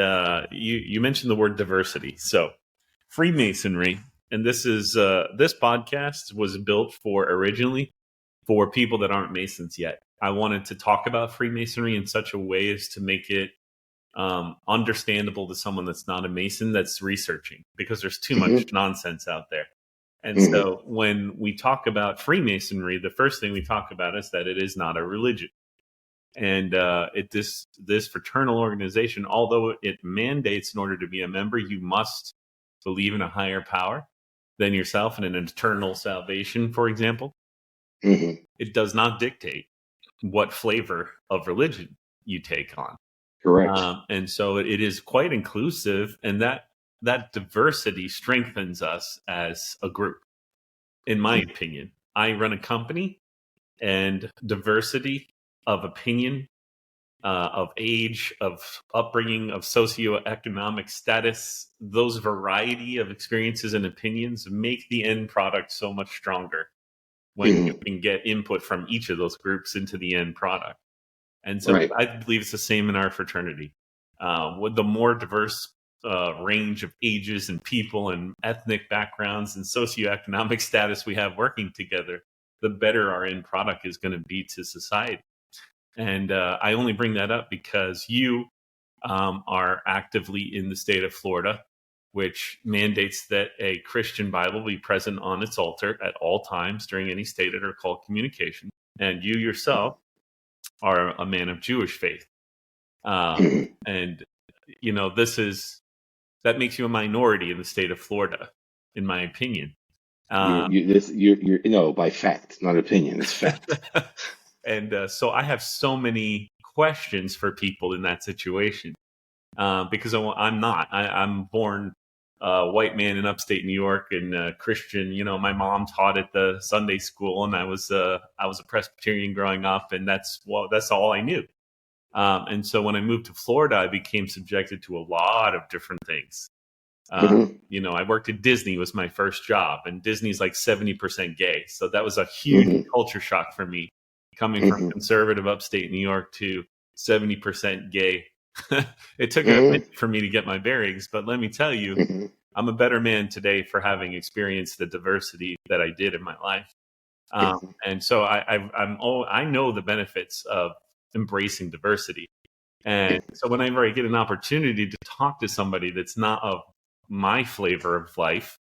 [SPEAKER 2] you mentioned the word diversity. So Freemasonry, and this podcast was built for originally for people that aren't Masons yet. I wanted to talk about Freemasonry in such a way as to make it understandable to someone that's not a Mason that's researching, because there's too much
[SPEAKER 4] Mm-hmm.
[SPEAKER 2] nonsense out there. And
[SPEAKER 4] Mm-hmm.
[SPEAKER 2] so when we talk about Freemasonry, the first thing we talk about is that it is not a religion. And this fraternal organization, although it mandates in order to be a member, you must believe in a higher power than yourself and an eternal salvation, for example.
[SPEAKER 4] Mm-hmm.
[SPEAKER 2] It does not dictate what flavor of religion you take on.
[SPEAKER 4] Correct.
[SPEAKER 2] And so it is quite inclusive, and that diversity strengthens us as a group, in my opinion. I run a company, and diversity of opinion, of age, of upbringing, of socioeconomic status, those variety of experiences and opinions make the end product so much stronger when you
[SPEAKER 4] Mm-hmm.
[SPEAKER 2] can get input from each of those groups into the end product. And so
[SPEAKER 4] Right.
[SPEAKER 2] I believe it's the same in our fraternity. With the more diverse range of ages and people and ethnic backgrounds and socioeconomic status we have working together, the better our end product is going to be to society. And I only bring that up because you are actively in the state of Florida, which mandates that a Christian Bible be present on its altar at all times during any stated or called communication. And you yourself are a man of Jewish faith.
[SPEAKER 4] Mm-hmm.
[SPEAKER 2] And, that makes you a minority in the state of Florida, in my opinion. Uh,
[SPEAKER 4] You're no, by fact, not opinion. It's fact.
[SPEAKER 2] and so I have so many questions for people in that situation, because I'm not. I'm born white man in upstate New York and Christian. My mom taught at the Sunday school, and I was a Presbyterian growing up, and that's all I knew. And so when I moved to Florida, I became subjected to a lot of different things.
[SPEAKER 4] Mm-hmm.
[SPEAKER 2] I worked at Disney, was my first job, and Disney's like 70% gay. So that was a huge
[SPEAKER 4] Mm-hmm.
[SPEAKER 2] culture shock for me, coming from
[SPEAKER 4] Mm-hmm.
[SPEAKER 2] conservative upstate New York to 70% gay. It took a
[SPEAKER 4] Mm-hmm.
[SPEAKER 2] minute for me to get my bearings, but let me tell you,
[SPEAKER 4] Mm-hmm.
[SPEAKER 2] I'm a better man today for having experienced the diversity that I did in my life. And so I know the benefits of embracing diversity. And so whenever I get an opportunity to talk to somebody that's not of my flavor of life,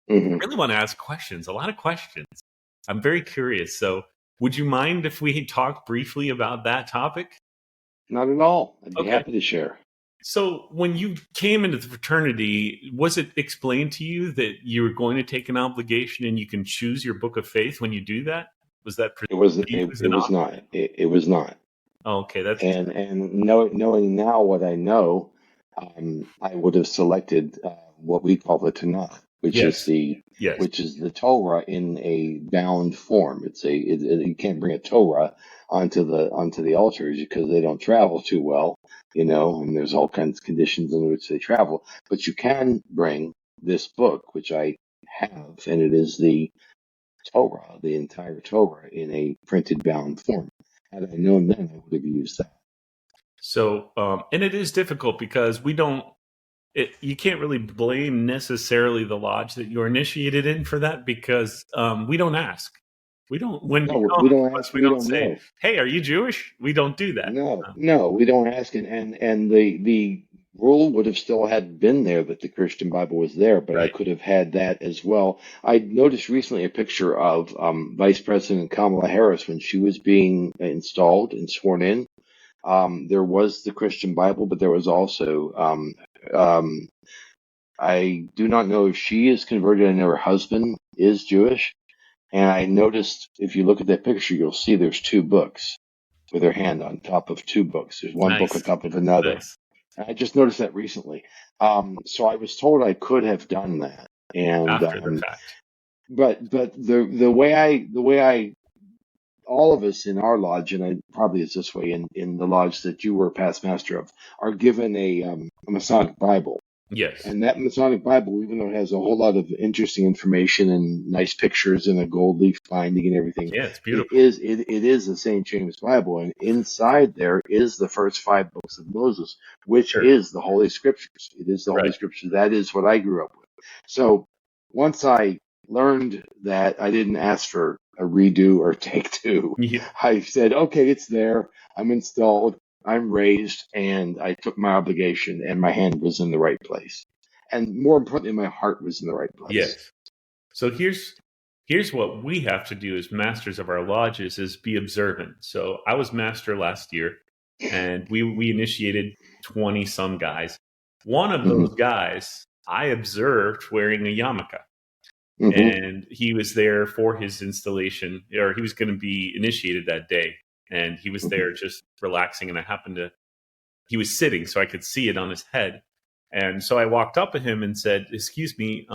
[SPEAKER 2] I
[SPEAKER 4] Mm-hmm.
[SPEAKER 2] really want to ask questions, a lot of questions. I'm very curious. So would you mind if we talk briefly about that topic?
[SPEAKER 4] Not at all. I'd be
[SPEAKER 2] Okay.
[SPEAKER 4] happy to share.
[SPEAKER 2] So when you came into the fraternity, was it explained to you that you were going to take an obligation and you can choose your book of faith when you do that? Was that
[SPEAKER 4] It was.
[SPEAKER 2] presented to you as
[SPEAKER 4] It
[SPEAKER 2] an
[SPEAKER 4] was
[SPEAKER 2] option?
[SPEAKER 4] not. It was not.
[SPEAKER 2] Oh, okay, that's
[SPEAKER 4] And knowing now what I know, I would have selected what we call the Tanakh,
[SPEAKER 2] yes, yes.
[SPEAKER 4] which is the Torah in a bound form. You can't bring a Torah onto the altars because they don't travel too well, and there's all kinds of conditions in which they travel. But you can bring this book, which I have, and it is the Torah, the entire Torah in a printed bound form. Had I known then, I would have used that.
[SPEAKER 2] So, and it is difficult because you can't really blame necessarily the lodge that you're initiated in for that, because we don't ask. We don't, when you
[SPEAKER 4] No,
[SPEAKER 2] come
[SPEAKER 4] we don't
[SPEAKER 2] to us,
[SPEAKER 4] ask.
[SPEAKER 2] we
[SPEAKER 4] We
[SPEAKER 2] don't
[SPEAKER 4] don't
[SPEAKER 2] say,
[SPEAKER 4] know.
[SPEAKER 2] "Hey, are you Jewish?" We don't do that.
[SPEAKER 4] No, we don't ask. And the rule would have still had been there that the Christian Bible was there, but I
[SPEAKER 2] Right.
[SPEAKER 4] could have had that as well. I noticed recently a picture of Vice President Kamala Harris when she was being installed and sworn in. There was the Christian Bible, but there was also um, I do not know if she is converted. I know her husband is Jewish. And I noticed if you look at that picture, you'll see there's two books with her hand on top of two books. There's one book on
[SPEAKER 2] Nice,
[SPEAKER 4] top of another.
[SPEAKER 2] nice.
[SPEAKER 4] And I just noticed that recently. So I was told I could have done that. And
[SPEAKER 2] After the fact.
[SPEAKER 4] but the way I all of us in our lodge, and I probably it's this way in the lodge that you were past master of, are given a Masonic Bible.
[SPEAKER 2] Yes.
[SPEAKER 4] And that Masonic Bible, even though it has a whole lot of interesting information and nice pictures and a gold leaf binding and everything,
[SPEAKER 2] Yeah, it's
[SPEAKER 4] it
[SPEAKER 2] beautiful.
[SPEAKER 4] is the St. James Bible, and inside there is the first 5 books of Moses, which
[SPEAKER 2] Sure.
[SPEAKER 4] is the Holy Scriptures. It is the Holy
[SPEAKER 2] Right.
[SPEAKER 4] Scriptures. That is what I grew up with. So once I learned that, I didn't ask for a redo or take two.
[SPEAKER 2] Yeah.
[SPEAKER 4] I said, okay, it's there. I'm installed. I'm raised, and I took my obligation, and my hand was in the right place. And more importantly, my heart was in the right place.
[SPEAKER 2] Yes. So here's what we have to do as masters of our lodges is be observant. So I was master last year, and we initiated 20 some guys. One of those
[SPEAKER 4] Mm-hmm.
[SPEAKER 2] guys I observed wearing a yarmulke,
[SPEAKER 4] Mm-hmm.
[SPEAKER 2] and he was there for his installation, or he was going to be initiated that day, and he was there just relaxing, and he was sitting so I could see it on his head. And so I walked up to him and said, "Excuse me,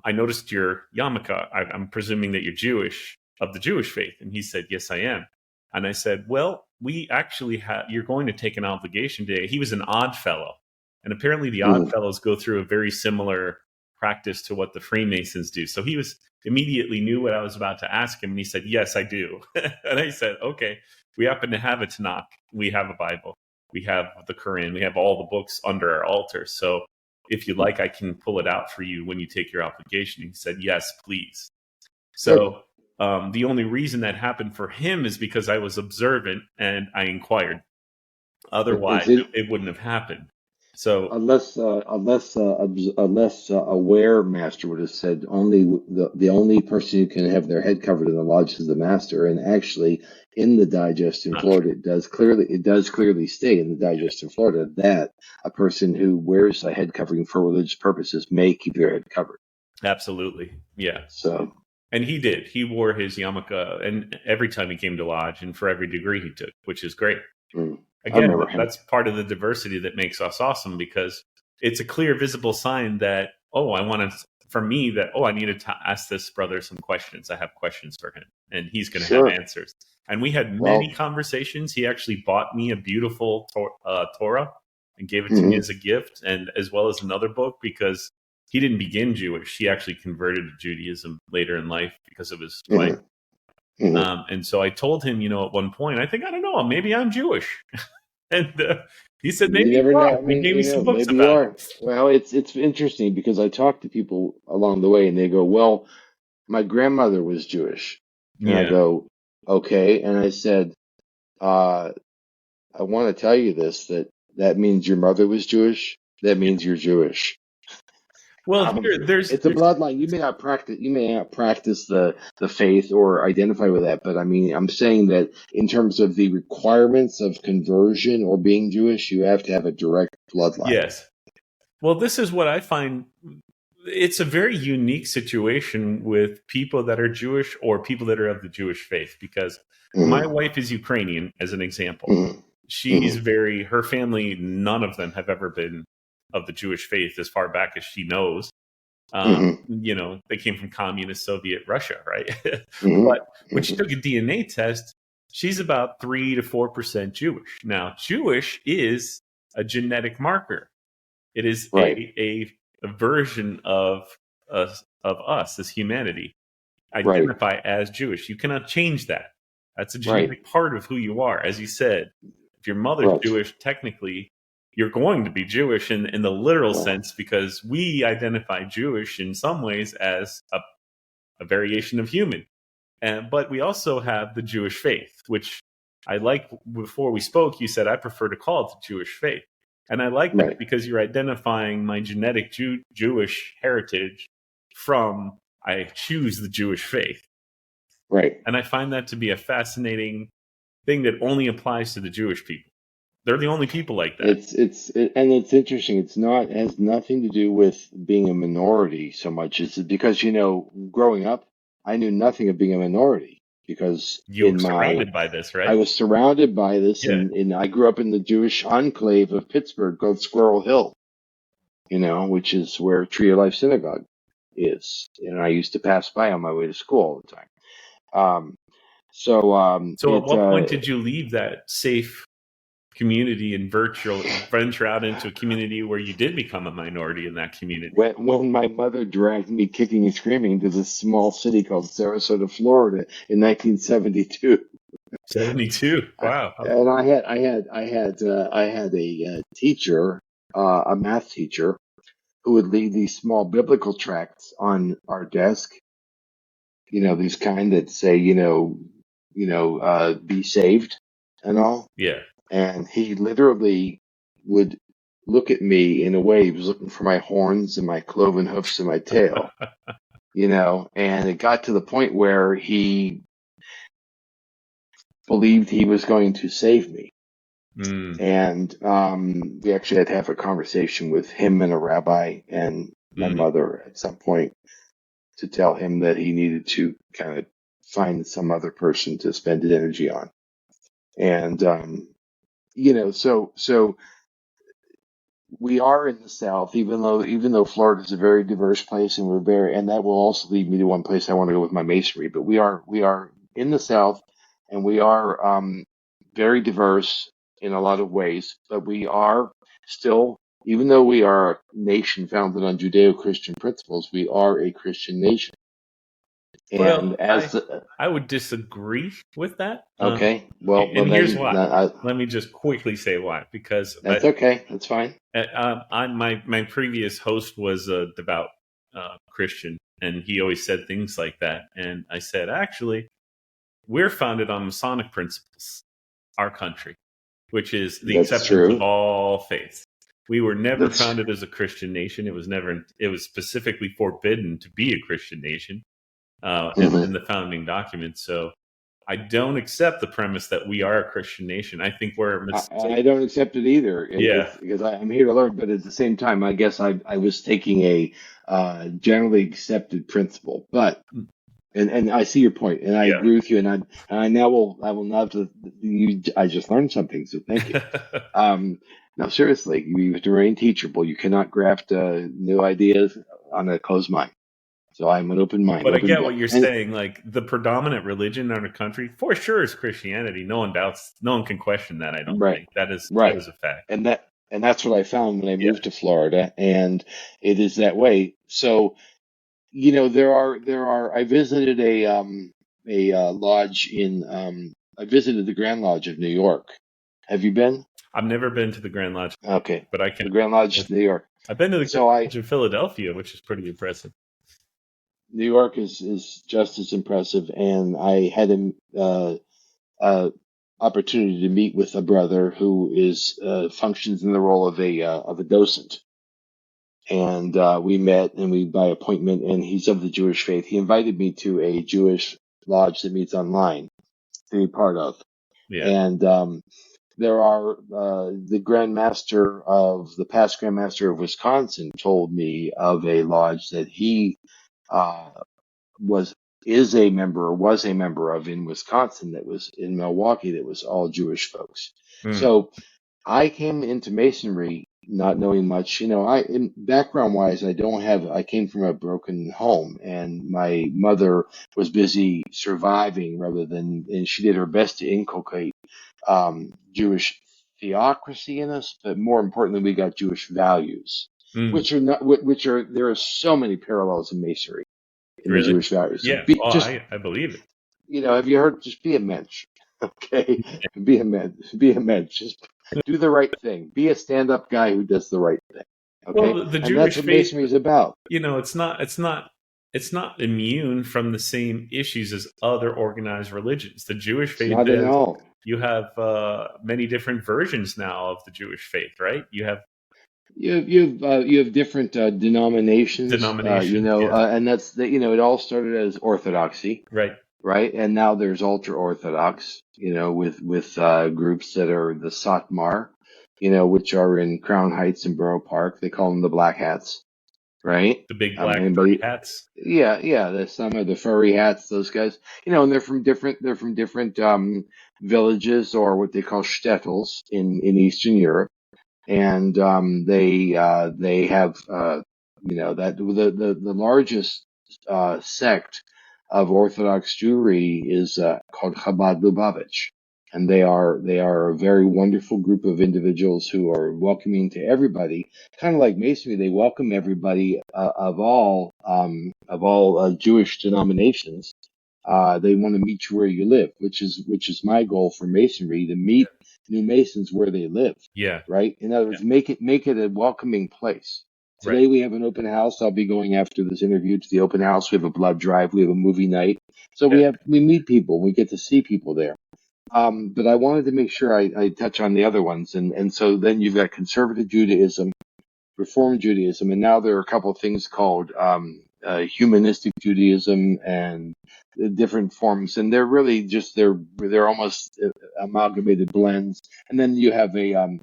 [SPEAKER 2] I noticed your yarmulke. I'm presuming that you're Jewish, of the Jewish faith." And he said, "Yes, I am." And I said, "Well, we actually you're going to take an obligation today." He was an odd fellow. And apparently the odd
[SPEAKER 4] Mm-hmm.
[SPEAKER 2] fellows go through a very similar practice to what the Freemasons do. So he was immediately knew what I was about to ask him. And he said, "Yes, I do." And I said, "Okay, we happen to have a Tanakh. We have a Bible. We have the Quran. We have all the books under our altar. So if you like, I can pull it out for you when you take your obligation." He said, "Yes, please."
[SPEAKER 4] Good.
[SPEAKER 2] So the only reason that happened for him is because I was observant and I inquired.
[SPEAKER 4] It's
[SPEAKER 2] Otherwise,
[SPEAKER 4] it,
[SPEAKER 2] it wouldn't have happened. So
[SPEAKER 4] unless aware master would have said only the only person who can have their head covered in the lodge is the master. And actually, in the digest in
[SPEAKER 2] not true.
[SPEAKER 4] Florida, it does clearly state in the digest in Florida that a person who wears a head covering for religious purposes may keep their head covered.
[SPEAKER 2] Absolutely. Yeah.
[SPEAKER 4] So,
[SPEAKER 2] And he did. He wore his yarmulke and every time he came to lodge and for every degree he took, which is great.
[SPEAKER 4] I
[SPEAKER 2] Again,
[SPEAKER 4] remember him.
[SPEAKER 2] that's part of the diversity that makes us awesome, because it's a clear, visible sign that, I needed to ask this brother some questions. I have questions for him, and he's going to have
[SPEAKER 4] Sure.
[SPEAKER 2] answers. And we had many
[SPEAKER 4] Well,
[SPEAKER 2] conversations. He actually bought me a beautiful Torah and gave it to me
[SPEAKER 4] mhm,
[SPEAKER 2] as a gift, and as well as another book, because he didn't begin Jewish. He actually converted to Judaism later in life because of his wife.
[SPEAKER 4] mhm, mhm.
[SPEAKER 2] And so I told him, at one point, I don't know, maybe I'm Jewish. And he said,
[SPEAKER 4] You
[SPEAKER 2] maybe
[SPEAKER 4] never
[SPEAKER 2] you
[SPEAKER 4] know.
[SPEAKER 2] are.
[SPEAKER 4] I
[SPEAKER 2] And he
[SPEAKER 4] mean,
[SPEAKER 2] gave me some books
[SPEAKER 4] maybe you
[SPEAKER 2] about it.
[SPEAKER 4] are. Well, it's interesting because I talk to people along the way and they go, "Well, my grandmother was Jewish." And I
[SPEAKER 2] Yeah.
[SPEAKER 4] go, "Okay." And I said, I want to tell you this, that means your mother was Jewish. That
[SPEAKER 2] Yeah.
[SPEAKER 4] means you're Jewish.
[SPEAKER 2] Well,
[SPEAKER 4] Um,
[SPEAKER 2] here, there's,
[SPEAKER 4] it's a bloodline. You may not practice the faith or identify with that, but I mean, I'm saying that in terms of the requirements of conversion or being Jewish, you have to have a direct bloodline.
[SPEAKER 2] yes. Well, this is what I find. It's a very unique situation with people that are Jewish or people that are of the Jewish faith, because my
[SPEAKER 4] Mm-hmm.
[SPEAKER 2] wife is Ukrainian, as an example.
[SPEAKER 4] Mm-hmm.
[SPEAKER 2] She's her family, none of them have ever been of the Jewish faith as far back as she knows.
[SPEAKER 4] Mm-hmm.
[SPEAKER 2] They came from communist Soviet Russia, right?
[SPEAKER 4] Mm-hmm.
[SPEAKER 2] But when she took a DNA test, she's about 3 to 4% Jewish. Now, Jewish is a genetic marker. It is
[SPEAKER 4] Right.
[SPEAKER 2] a version of us as humanity.
[SPEAKER 4] Right.
[SPEAKER 2] Identify as Jewish. You cannot change that. That's a
[SPEAKER 4] Right.
[SPEAKER 2] genetic part of who you are. As you said, if your mother's
[SPEAKER 4] Right.
[SPEAKER 2] Jewish, technically, you're going to be Jewish in the literal
[SPEAKER 4] Well,
[SPEAKER 2] sense, because we identify Jewish in some ways as a variation of human. But we also have the Jewish faith, which I like. Before we spoke, you said I prefer to call it the Jewish faith. And I like that
[SPEAKER 4] right.
[SPEAKER 2] because you're identifying my genetic Jewish heritage from I choose the Jewish faith.
[SPEAKER 4] Right.
[SPEAKER 2] And I find that to be a fascinating thing that only applies to the Jewish people. They're the only people like that.
[SPEAKER 4] And it's interesting. It has nothing to do with being a minority so much as because growing up, I knew nothing of being a minority because
[SPEAKER 2] You were surrounded by this,
[SPEAKER 4] I
[SPEAKER 2] right?
[SPEAKER 4] was surrounded by this,
[SPEAKER 2] Yeah.
[SPEAKER 4] and I grew up in the Jewish enclave of Pittsburgh called Squirrel Hill, which is where Tree of Life Synagogue is, and I used to pass by on my way to school all the time.
[SPEAKER 2] So at what point did you leave that safe community and venture out into a community where you did become a minority in that community.
[SPEAKER 4] When my mother dragged me kicking and screaming to this small city called Sarasota, Florida in 1972.
[SPEAKER 2] 72. Wow.
[SPEAKER 4] And I had a teacher, a math teacher, who would leave these small biblical tracts on our desk. These kind that say, be saved and all.
[SPEAKER 2] Yeah.
[SPEAKER 4] And he literally would look at me in a way he was looking for my horns and my cloven hoofs and my tail. And it got to the point where he believed he was going to save me. And we actually had to have a conversation with him and a rabbi and my mother at some point to tell him that he needed to kind of find some other person to spend his energy on. And, so we are in the South, even though Florida is a very diverse place, and that will also lead me to one place I want to go with my masonry. But we are in the South, and we are very diverse in a lot of ways. But we are still, even though we are a nation founded on Judeo-Christian principles, we are a Christian nation. And
[SPEAKER 2] I would disagree with that.
[SPEAKER 4] Okay. Well,
[SPEAKER 2] here's why. Let me just quickly say why. Because
[SPEAKER 4] that's okay. That's fine.
[SPEAKER 2] My previous host was a devout Christian, and he always said things like that. And I said, actually, we're founded on Masonic principles, our country, which is the acceptance of all faiths. We were never founded as a Christian nation. It was specifically forbidden to be a Christian nation. In the founding documents. So I don't accept the premise that we are a Christian nation. I think we're
[SPEAKER 4] I don't accept it either. Because I'm here to learn, but at the same time, I guess I was taking a generally accepted principle. But and I see your point, and I agree with you. And I will not. I just learned something, so thank you. Now, seriously, you have to remain teachable. You cannot graft new ideas on a closed mind. So I'm an open mind.
[SPEAKER 2] But I get what you're saying. Like, the predominant religion in our country, for sure, is Christianity. No one can question that. I don't think that is a fact.
[SPEAKER 4] And that's what I found when I moved to Florida, and it is that way. So, there are. I visited a lodge I visited the Grand Lodge of New York. Have you been?
[SPEAKER 2] I've never been to the Grand Lodge.
[SPEAKER 4] Okay,
[SPEAKER 2] but I can.
[SPEAKER 4] The Grand Lodge of New York.
[SPEAKER 2] I've been to the Grand Lodge in Philadelphia, which is pretty impressive.
[SPEAKER 4] New York is just as impressive, and I had an opportunity to meet with a brother who functions in the role of a docent, and we met by appointment, and he's of the Jewish faith. He invited me to a Jewish lodge that meets online to be part of, and there are the past Grand Master of Wisconsin told me of a lodge that he was a member of in Wisconsin, that was in Milwaukee, that was all Jewish folks. So I came into Masonry not knowing much. Background wise, I came from a broken home, and my mother was busy surviving and she did her best to inculcate Jewish theocracy in us, but more importantly, we got Jewish values, there are so many parallels in Masonry. The Jewish values.
[SPEAKER 2] Yeah, I believe it.
[SPEAKER 4] Have you heard? Just be a mensch, okay? Be a mensch. Just do the right thing. Be a stand-up guy who does the right thing. Okay,
[SPEAKER 2] well, the
[SPEAKER 4] and
[SPEAKER 2] Jewish
[SPEAKER 4] that's what Masonry is about.
[SPEAKER 2] It's not immune from the same issues as other organized religions. The Jewish faith,
[SPEAKER 4] not at all.
[SPEAKER 2] You have many different versions now of the Jewish faith, right? You have
[SPEAKER 4] different denominations, and that's it all started as Orthodoxy, right, and now there's ultra Orthodox, with groups that are the Satmar, which are in Crown Heights and Borough Park. They call them the Black Hats, right?
[SPEAKER 2] The big black furry hats.
[SPEAKER 4] Yeah. Some of the furry hats, those guys, and they're from different villages, or what they call shtetls in Eastern Europe. And they have that the largest sect of Orthodox Jewry is called Chabad Lubavitch, and they are a very wonderful group of individuals who are welcoming to everybody, kind of like Masonry. They welcome everybody of all Jewish denominations. They want to meet you where you live, which is my goal for Masonry, to meet new Masons where they live.
[SPEAKER 2] Yeah.
[SPEAKER 4] Right. In other words, make it a welcoming place.
[SPEAKER 2] Right.
[SPEAKER 4] Today we have an open house. I'll be going after this interview to the open house. We have a blood drive. We have a movie night. So we meet people. We get to see people there. But I wanted to make sure I touch on the other ones. And so then you've got conservative Judaism, Reform Judaism, and now there are a couple of things called humanistic Judaism and the different forms, and they're really just they're almost amalgamated blends. And then you have a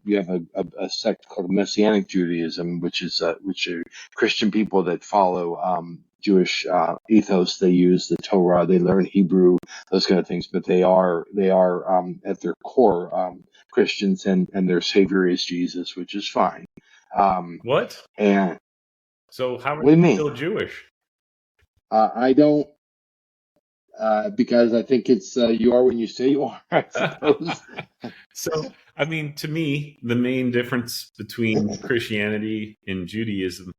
[SPEAKER 4] sect called Messianic Judaism, which are Christian people that follow Jewish ethos. They use the Torah, they learn Hebrew, those kind of things, but they are at their core Christians, and their savior is Jesus, which is fine.
[SPEAKER 2] What?
[SPEAKER 4] And
[SPEAKER 2] So how
[SPEAKER 4] what do
[SPEAKER 2] are
[SPEAKER 4] you
[SPEAKER 2] you
[SPEAKER 4] mean?
[SPEAKER 2] still Jewish?
[SPEAKER 4] I don't, because I think it's you are when you say you are, I suppose.
[SPEAKER 2] So, I mean, to me, the main difference between Christianity and Judaism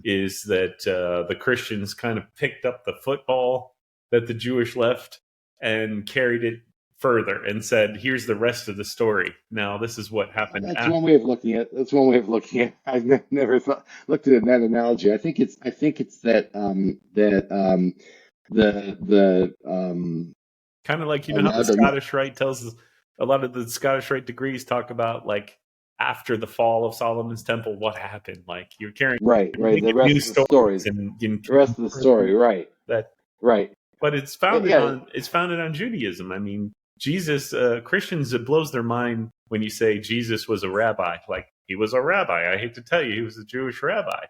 [SPEAKER 2] is that the Christians kind of picked up the football that the Jewish left and carried it further and said, "Here's the rest of the story. Now, this is what happened."
[SPEAKER 4] That's one way of looking at. That's one way of looking at. I've never looked at it in that analogy. I think it's that the
[SPEAKER 2] Kind of like,
[SPEAKER 4] a
[SPEAKER 2] how the
[SPEAKER 4] lot of
[SPEAKER 2] Scottish Rite tells us, a lot of the Scottish Rite degrees talk about, like, after the fall of Solomon's temple, what happened. Like, you're carrying,
[SPEAKER 4] right
[SPEAKER 2] you're
[SPEAKER 4] the
[SPEAKER 2] making
[SPEAKER 4] rest
[SPEAKER 2] new
[SPEAKER 4] of the story,
[SPEAKER 2] stories and
[SPEAKER 4] the rest of the story, right
[SPEAKER 2] that.
[SPEAKER 4] right.
[SPEAKER 2] But it's
[SPEAKER 4] But
[SPEAKER 2] founded
[SPEAKER 4] yeah,
[SPEAKER 2] on Judaism. I mean, Jesus, Christians, it blows their mind when you say Jesus was a rabbi. Like, he was a rabbi. I hate to tell you, he was a Jewish rabbi.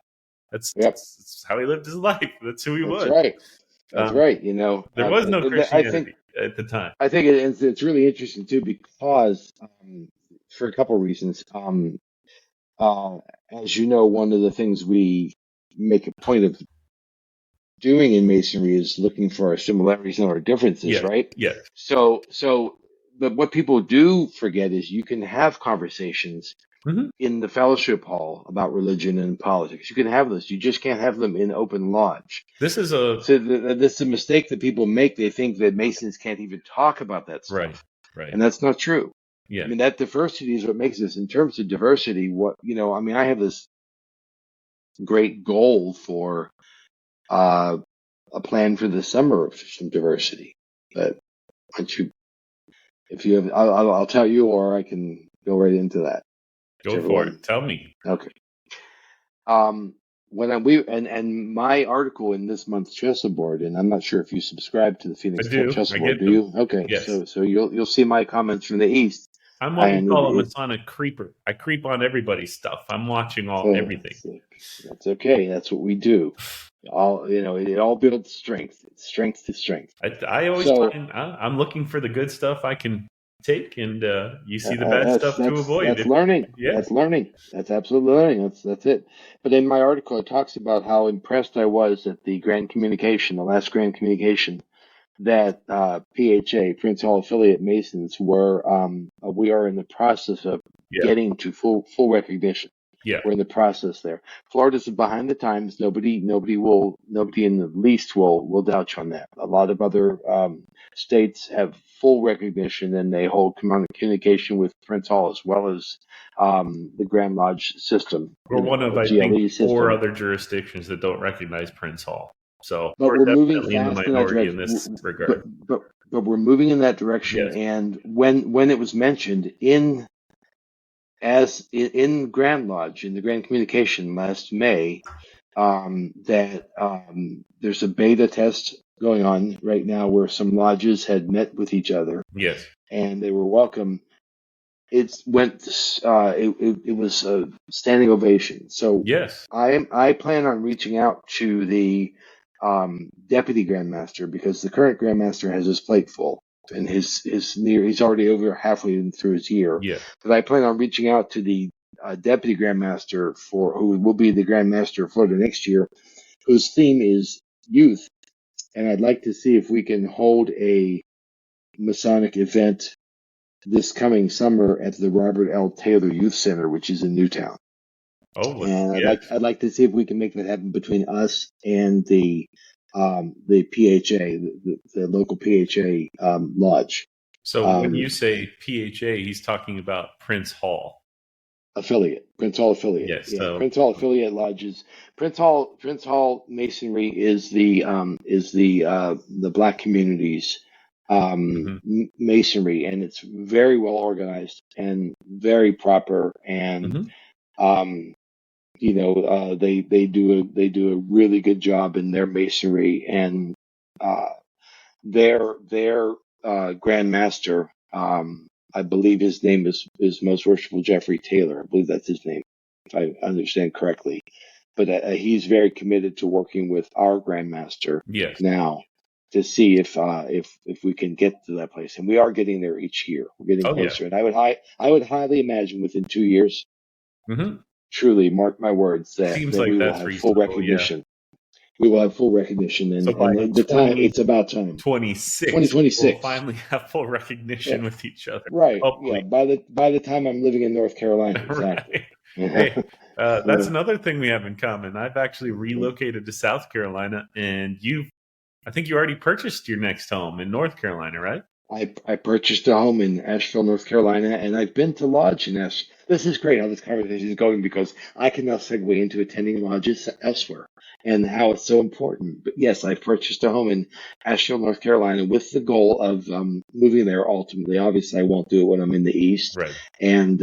[SPEAKER 2] That's,
[SPEAKER 4] yep,
[SPEAKER 2] that's how he lived his life. That's who he
[SPEAKER 4] that's
[SPEAKER 2] was.
[SPEAKER 4] right. That's right.
[SPEAKER 2] There was no
[SPEAKER 4] I think
[SPEAKER 2] Christianity at the time.
[SPEAKER 4] it's really interesting too, because for a couple of reasons. Uh, as you know, one of the things we make a point of doing in Masonry is looking for our similarities and our differences,
[SPEAKER 2] Yes,
[SPEAKER 4] right?
[SPEAKER 2] yes.
[SPEAKER 4] But what people do forget is you can have conversations
[SPEAKER 2] Hmm.
[SPEAKER 4] in the fellowship hall about religion and politics. You can have those. You just can't have them in open lodge.
[SPEAKER 2] This is a
[SPEAKER 4] So this is a mistake that people make. They think that Masons can't even talk about that
[SPEAKER 2] right,
[SPEAKER 4] stuff,
[SPEAKER 2] right.
[SPEAKER 4] and that's not true. I
[SPEAKER 2] Yeah.
[SPEAKER 4] mean, that diversity is what makes us. In terms of diversity, I mean, I have this great goal for uh, a plan for the summer of some diversity. But once you, if you have, I'll tell you, or I can go right into that.
[SPEAKER 2] Go
[SPEAKER 4] Whichever
[SPEAKER 2] for
[SPEAKER 4] one.
[SPEAKER 2] it. Tell me.
[SPEAKER 4] Okay. And my article in this month's Chessboard, and I'm not sure if you subscribe to the
[SPEAKER 2] I
[SPEAKER 4] Phoenix Tech
[SPEAKER 2] do. I
[SPEAKER 4] Chessboard,
[SPEAKER 2] get
[SPEAKER 4] do
[SPEAKER 2] them.
[SPEAKER 4] you? Okay.
[SPEAKER 2] Yes.
[SPEAKER 4] So you'll see my comments from the East.
[SPEAKER 2] I'm what we
[SPEAKER 4] And
[SPEAKER 2] call a Masonic creeper. I creep on everybody's stuff. I'm watching everything.
[SPEAKER 4] That's okay. That's what we do. It all builds strength. It's strength to strength.
[SPEAKER 2] I always
[SPEAKER 4] So
[SPEAKER 2] find I'm looking for the good stuff I can take, and you see the bad stuff to avoid.
[SPEAKER 4] that's learning.
[SPEAKER 2] Yeah.
[SPEAKER 4] That's learning. That's absolutely learning. That's it. But in my article, it talks about how impressed I was at the Grand Communication, the last Grand Communication, that PHA, Prince Hall Affiliate Masons, we are in the process of
[SPEAKER 2] Yeah.
[SPEAKER 4] getting to full recognition.
[SPEAKER 2] Yeah.
[SPEAKER 4] We're in the process there. Florida's behind the times. Nobody in the least will doubt you on that. A lot of other states have full recognition, and they hold communication with Prince Hall as well as the Grand Lodge system.
[SPEAKER 2] We're one of, I
[SPEAKER 4] GLE
[SPEAKER 2] think,
[SPEAKER 4] system.
[SPEAKER 2] 4 other jurisdictions that don't recognize Prince Hall. So
[SPEAKER 4] But we're moving
[SPEAKER 2] definitely in the
[SPEAKER 4] fast in that
[SPEAKER 2] minority in
[SPEAKER 4] direction.
[SPEAKER 2] this regard.
[SPEAKER 4] But we're moving in that direction.
[SPEAKER 2] Yes.
[SPEAKER 4] And when it was mentioned in Grand Lodge, in the Grand Communication last May, that there's a beta test going on right now where some lodges had met with each other
[SPEAKER 2] Yes.
[SPEAKER 4] and they were welcome. It was a standing ovation. So
[SPEAKER 2] Yes.
[SPEAKER 4] I plan on reaching out to the deputy grandmaster, because the current grandmaster has his plate full, and he's already over halfway through his year.
[SPEAKER 2] Yeah.
[SPEAKER 4] But I plan on reaching out to the deputy grandmaster who will be the grandmaster of Florida next year, whose theme is youth, and I'd like to see if we can hold a Masonic event this coming summer at the Robert L. Taylor Youth Center, which is in Newtown.
[SPEAKER 2] Oh,
[SPEAKER 4] And
[SPEAKER 2] yeah.
[SPEAKER 4] I'd like to see if we can make that happen between us and the PHA, the local PHA lodge.
[SPEAKER 2] So when you say PHA, he's talking about Prince Hall.
[SPEAKER 4] Affiliate, Prince Hall affiliate.
[SPEAKER 2] Yes.
[SPEAKER 4] Yeah,
[SPEAKER 2] So
[SPEAKER 4] Prince Hall affiliate lodges. Prince Hall Masonry is the Black community's masonry, and it's very well organized and very proper, and they do a really good job in their masonry, and their Grand Master, I believe his name is Most Worshipful Jeffrey Taylor. I believe that's his name, if I understand correctly. But he's very committed to working with our Grand Master now to see if we can get to that place, and we are getting there each year. We're getting closer, and I would highly imagine within 2 years. Truly, mark my words, that we will have full recognition. Yeah. We will have full recognition, and,
[SPEAKER 2] so
[SPEAKER 4] and the time it's about time.
[SPEAKER 2] 2026. We'll finally have full recognition with each other.
[SPEAKER 4] Right. Hopefully. Yeah. By the time I'm living in North Carolina, exactly.
[SPEAKER 2] Hey, that's another thing we have in common. I've actually relocated to South Carolina, and I think you already purchased your next home in North Carolina, right?
[SPEAKER 4] I purchased a home in Asheville, North Carolina, and I've been to lodge in Asheville. This is great how this conversation is going, because I can now segue into attending lodges elsewhere and how it's so important. But yes, I purchased a home in Asheville, North Carolina, with the goal of moving there ultimately. Obviously, I won't do it when I'm in the East.
[SPEAKER 2] Right.
[SPEAKER 4] And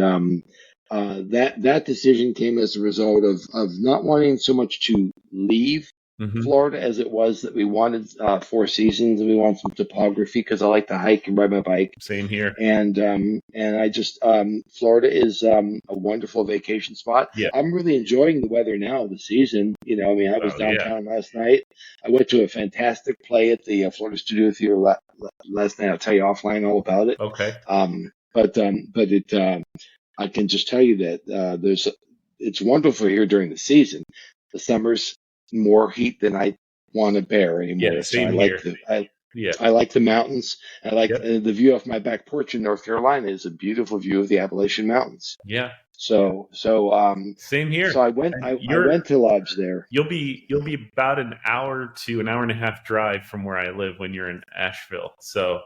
[SPEAKER 4] that decision came as a result of not wanting so much to leave Florida as it was that we wanted 4 seasons, and we want some topography because I like to hike and ride my bike.
[SPEAKER 2] Same here.
[SPEAKER 4] And I just Florida is a wonderful vacation spot.
[SPEAKER 2] Yeah.
[SPEAKER 4] I'm really enjoying the weather now, the season. I was downtown last night. I went to a fantastic play at the Florida Studio Theater last night. I'll tell you offline all about it.
[SPEAKER 2] Okay.
[SPEAKER 4] But I can just tell you that it's wonderful here during the season. The summer's more heat than I want to bear anymore.
[SPEAKER 2] Yeah, same here.
[SPEAKER 4] I like the mountains. I like the view off my back porch in North Carolina is a beautiful view of the Appalachian Mountains.
[SPEAKER 2] Yeah.
[SPEAKER 4] So
[SPEAKER 2] same here.
[SPEAKER 4] So I went to lodge there.
[SPEAKER 2] You'll be about an hour to an hour and a half drive from where I live when you're in Asheville. So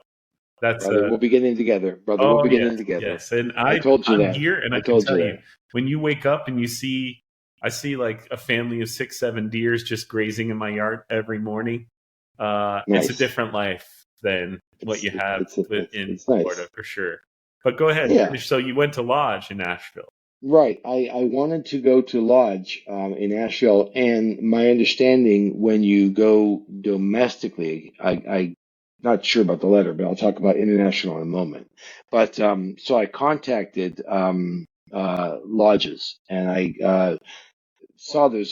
[SPEAKER 2] that's
[SPEAKER 4] we'll be getting together, brother. We'll be getting together.
[SPEAKER 2] Yes, and
[SPEAKER 4] I told you that
[SPEAKER 2] here, and I can tell you when you wake up and I see like a family of 6-7 deers just grazing in my yard every morning. Nice. It's a different life than what you have in Florida, for sure. But go ahead. Yeah. So you went to lodge in Asheville.
[SPEAKER 4] Right. I wanted to go to lodge in Asheville, and my understanding when you go domestically, I'm not sure about the letter, but I'll talk about international in a moment. But so I contacted lodges, and I saw there's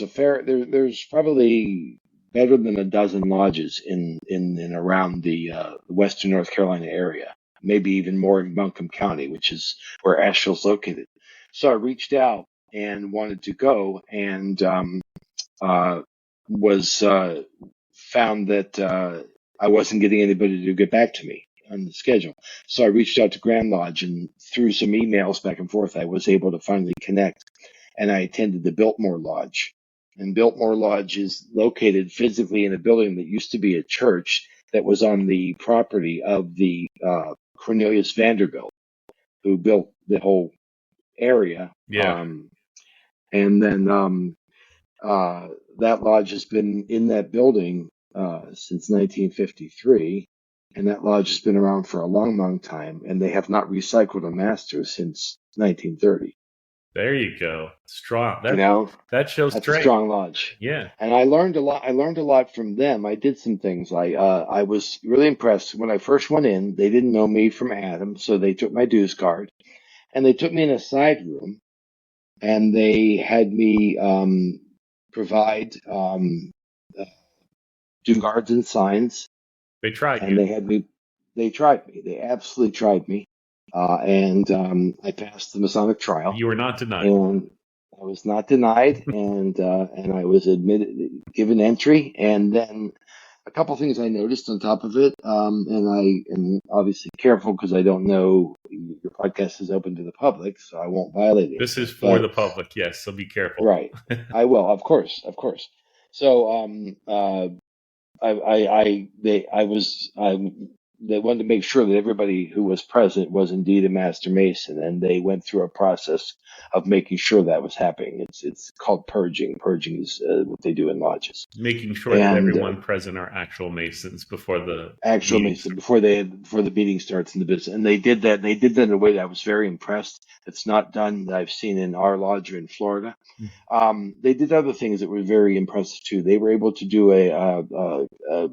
[SPEAKER 4] probably better than a dozen lodges in and around the western North Carolina area, maybe even more in Buncombe County, which is where Asheville's located. So I reached out and wanted to go, and was found that I wasn't getting anybody to get back to me on the schedule. So I reached out to Grand Lodge, and through some emails back and forth, I was able to finally connect. And I attended the Biltmore Lodge. And Biltmore Lodge is located physically in a building that used to be a church that was on the property of the Cornelius Vanderbilt, who built the whole area.
[SPEAKER 2] Yeah.
[SPEAKER 4] And then that lodge has been in that building since 1953. And that lodge has been around for a long, long time. And they have not recycled a master since 1930.
[SPEAKER 2] There you go. Strong. That shows
[SPEAKER 4] that's
[SPEAKER 2] strength.
[SPEAKER 4] A strong lodge.
[SPEAKER 2] Yeah.
[SPEAKER 4] And I learned a lot from them. I did some things. I was really impressed when I first went in. They didn't know me from Adam, so they took my dues card, and they took me in a side room, and they had me provide dues cards and signs.
[SPEAKER 2] They tried
[SPEAKER 4] and
[SPEAKER 2] you.
[SPEAKER 4] They tried me. They absolutely tried me. And I passed the Masonic trial.
[SPEAKER 2] You were not denied.
[SPEAKER 4] And I was not denied, and I was given entry. And then a couple things I noticed on top of it, and I am obviously careful because I don't know your podcast is open to the public, so I won't violate
[SPEAKER 2] This is
[SPEAKER 4] anything.
[SPEAKER 2] for the public, yes, so be careful.
[SPEAKER 4] Right, I will, of course, of course. So, they wanted to make sure that everybody who was present was indeed a Master Mason, and they went through a process of making sure that was happening. It's called purging. Purging is what they do in lodges.
[SPEAKER 2] Making sure that everyone present are actual Masons before the
[SPEAKER 4] actual Mason before the meeting starts in the business, and they did that. They did that in a way that I was very impressed. It's not done that I've seen in our lodge or in Florida. They did other things that were very impressive too. They were able to do a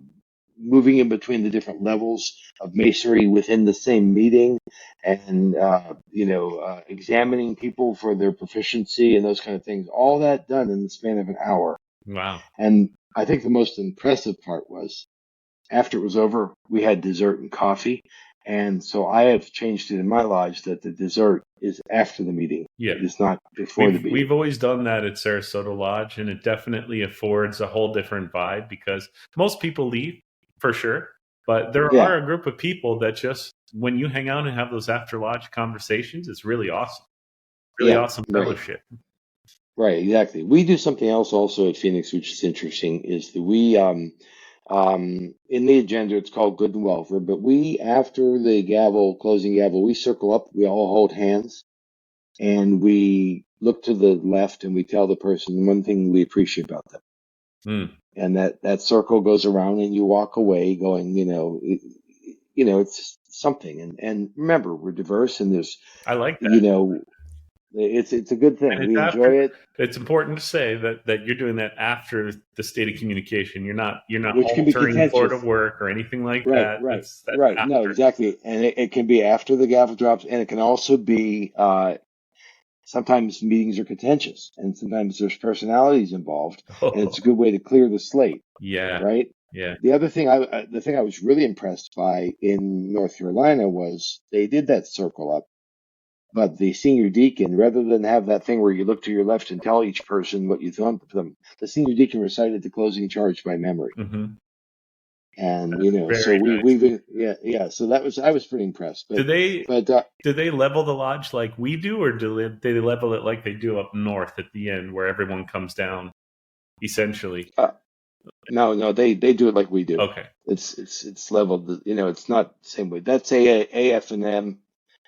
[SPEAKER 4] moving in between the different levels of masonry within the same meeting, and examining people for their proficiency and those kind of things. All that done in the span of an hour.
[SPEAKER 2] Wow!
[SPEAKER 4] And I think the most impressive part was after it was over, we had dessert and coffee. And so I have changed it in my lodge that the dessert is after the meeting.
[SPEAKER 2] Yeah.
[SPEAKER 4] It is not before the meeting.
[SPEAKER 2] We've always done that at Sarasota Lodge, and it definitely affords a whole different vibe because most people leave, for sure. But there are a group of people that just, when you hang out and have those after lodge conversations, it's really awesome. Really awesome fellowship.
[SPEAKER 4] Right, exactly. We do something else also at Phoenix, which is interesting, is that we in the agenda, it's called Good and Welfare, but we, after the closing gavel, we circle up, we all hold hands, and we look to the left and we tell the person one thing we appreciate about them. And that circle goes around and you walk away going, it's something. And remember, we're diverse and there's,
[SPEAKER 2] I like that.
[SPEAKER 4] It's a good thing. We enjoy it.
[SPEAKER 2] It's important to say that you're doing that after the state of communication. You're not
[SPEAKER 4] which
[SPEAKER 2] altering Florida work or anything like that.
[SPEAKER 4] Right.
[SPEAKER 2] That's
[SPEAKER 4] right.
[SPEAKER 2] After.
[SPEAKER 4] No, exactly. And it can be after the gavel drops, and it can also be sometimes meetings are contentious, and sometimes there's personalities involved, and it's a good way to clear the slate.
[SPEAKER 2] Yeah.
[SPEAKER 4] Right.
[SPEAKER 2] Yeah.
[SPEAKER 4] The other thing the thing I was really impressed by in North Carolina was they did that circle up. But the senior deacon, rather than have that thing where you look to your left and tell each person what you thought of them, the senior deacon recited the closing charge by memory.
[SPEAKER 2] Mm-hmm.
[SPEAKER 4] And
[SPEAKER 2] That's
[SPEAKER 4] so
[SPEAKER 2] nice.
[SPEAKER 4] we've So I was pretty impressed. But,
[SPEAKER 2] do they level the lodge like we do, or do they level it like they do up north at the end, where everyone comes down, essentially?
[SPEAKER 4] No, they do it like we do.
[SPEAKER 2] Okay,
[SPEAKER 4] it's leveled. It's not the same way. That's AF and M.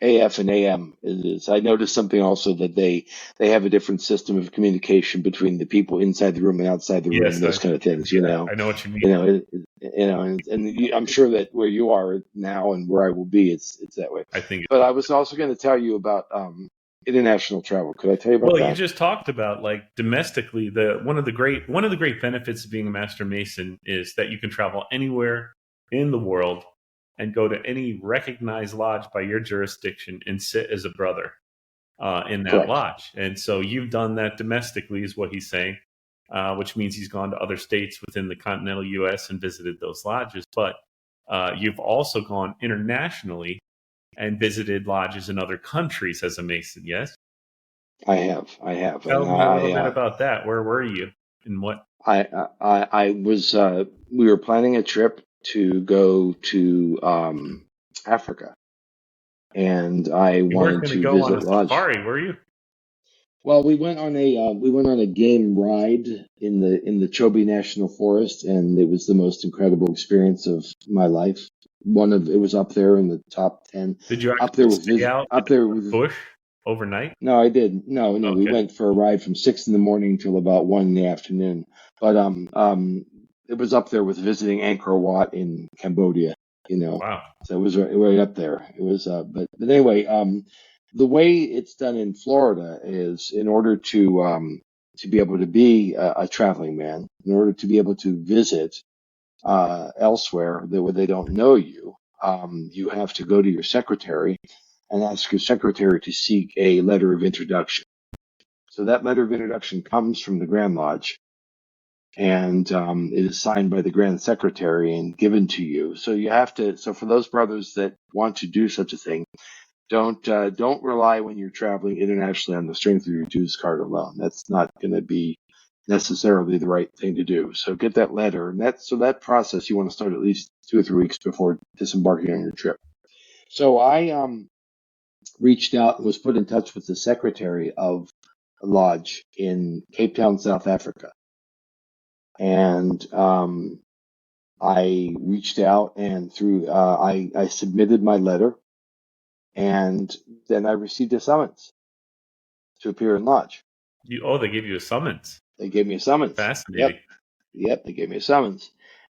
[SPEAKER 4] AF and AM is. I noticed something also that they have a different system of communication between the people inside the room and outside the room, and those kind of things.
[SPEAKER 2] I know what you mean.
[SPEAKER 4] And I'm sure that where you are now and where I will be, it's that way.
[SPEAKER 2] I think.
[SPEAKER 4] But I was also going to tell you about international travel. Could I tell you about that?
[SPEAKER 2] Well, you just talked about domestically. One of the great benefits of being a Master Mason is that you can travel anywhere in the world and go to any recognized lodge by your jurisdiction and sit as a brother in that lodge. And so you've done that domestically, is what he's saying, which means he's gone to other states within the continental U.S. and visited those lodges. But you've also gone internationally and visited lodges in other countries as a Mason, yes?
[SPEAKER 4] I have.
[SPEAKER 2] Tell me a little bit about that. Where were you and what?
[SPEAKER 4] I was, we were planning a trip to go to Africa, and I wanted to
[SPEAKER 2] go
[SPEAKER 4] visit
[SPEAKER 2] on a
[SPEAKER 4] lodge.
[SPEAKER 2] safari, were you?
[SPEAKER 4] Well, we went on a game ride in the Chobe National Forest, and it was the most incredible experience of my life. It was up there in the top 10.
[SPEAKER 2] Did you
[SPEAKER 4] stay out
[SPEAKER 2] up there with bush overnight?
[SPEAKER 4] No, I didn't. No,
[SPEAKER 2] Okay.
[SPEAKER 4] We went for a ride from 6 in the morning till about 1 in the afternoon. But it was up there with visiting Angkor Wat in Cambodia.
[SPEAKER 2] Wow.
[SPEAKER 4] So it was right up there. It was, but anyway, the way it's done in Florida is in order to be able to be a traveling man, in order to be able to visit elsewhere where they don't know you, you have to go to your secretary and ask your secretary to seek a letter of introduction. So that letter of introduction comes from the Grand Lodge, and it is signed by the Grand Secretary and given to you. So you have to. So for those brothers that want to do such a thing, don't rely when you're traveling internationally on the strength of your dues card alone. That's not going to be necessarily the right thing to do. So get that letter, and that process you want to start at least 2 or 3 weeks before disembarking on your trip. So I reached out and was put in touch with the secretary of a lodge in Cape Town, South Africa, and I reached out and through I submitted my letter, and then I received a summons to appear in lodge.
[SPEAKER 2] They gave you a summons.
[SPEAKER 4] They gave me a summons.
[SPEAKER 2] Fascinating.
[SPEAKER 4] Yep, they gave me a summons.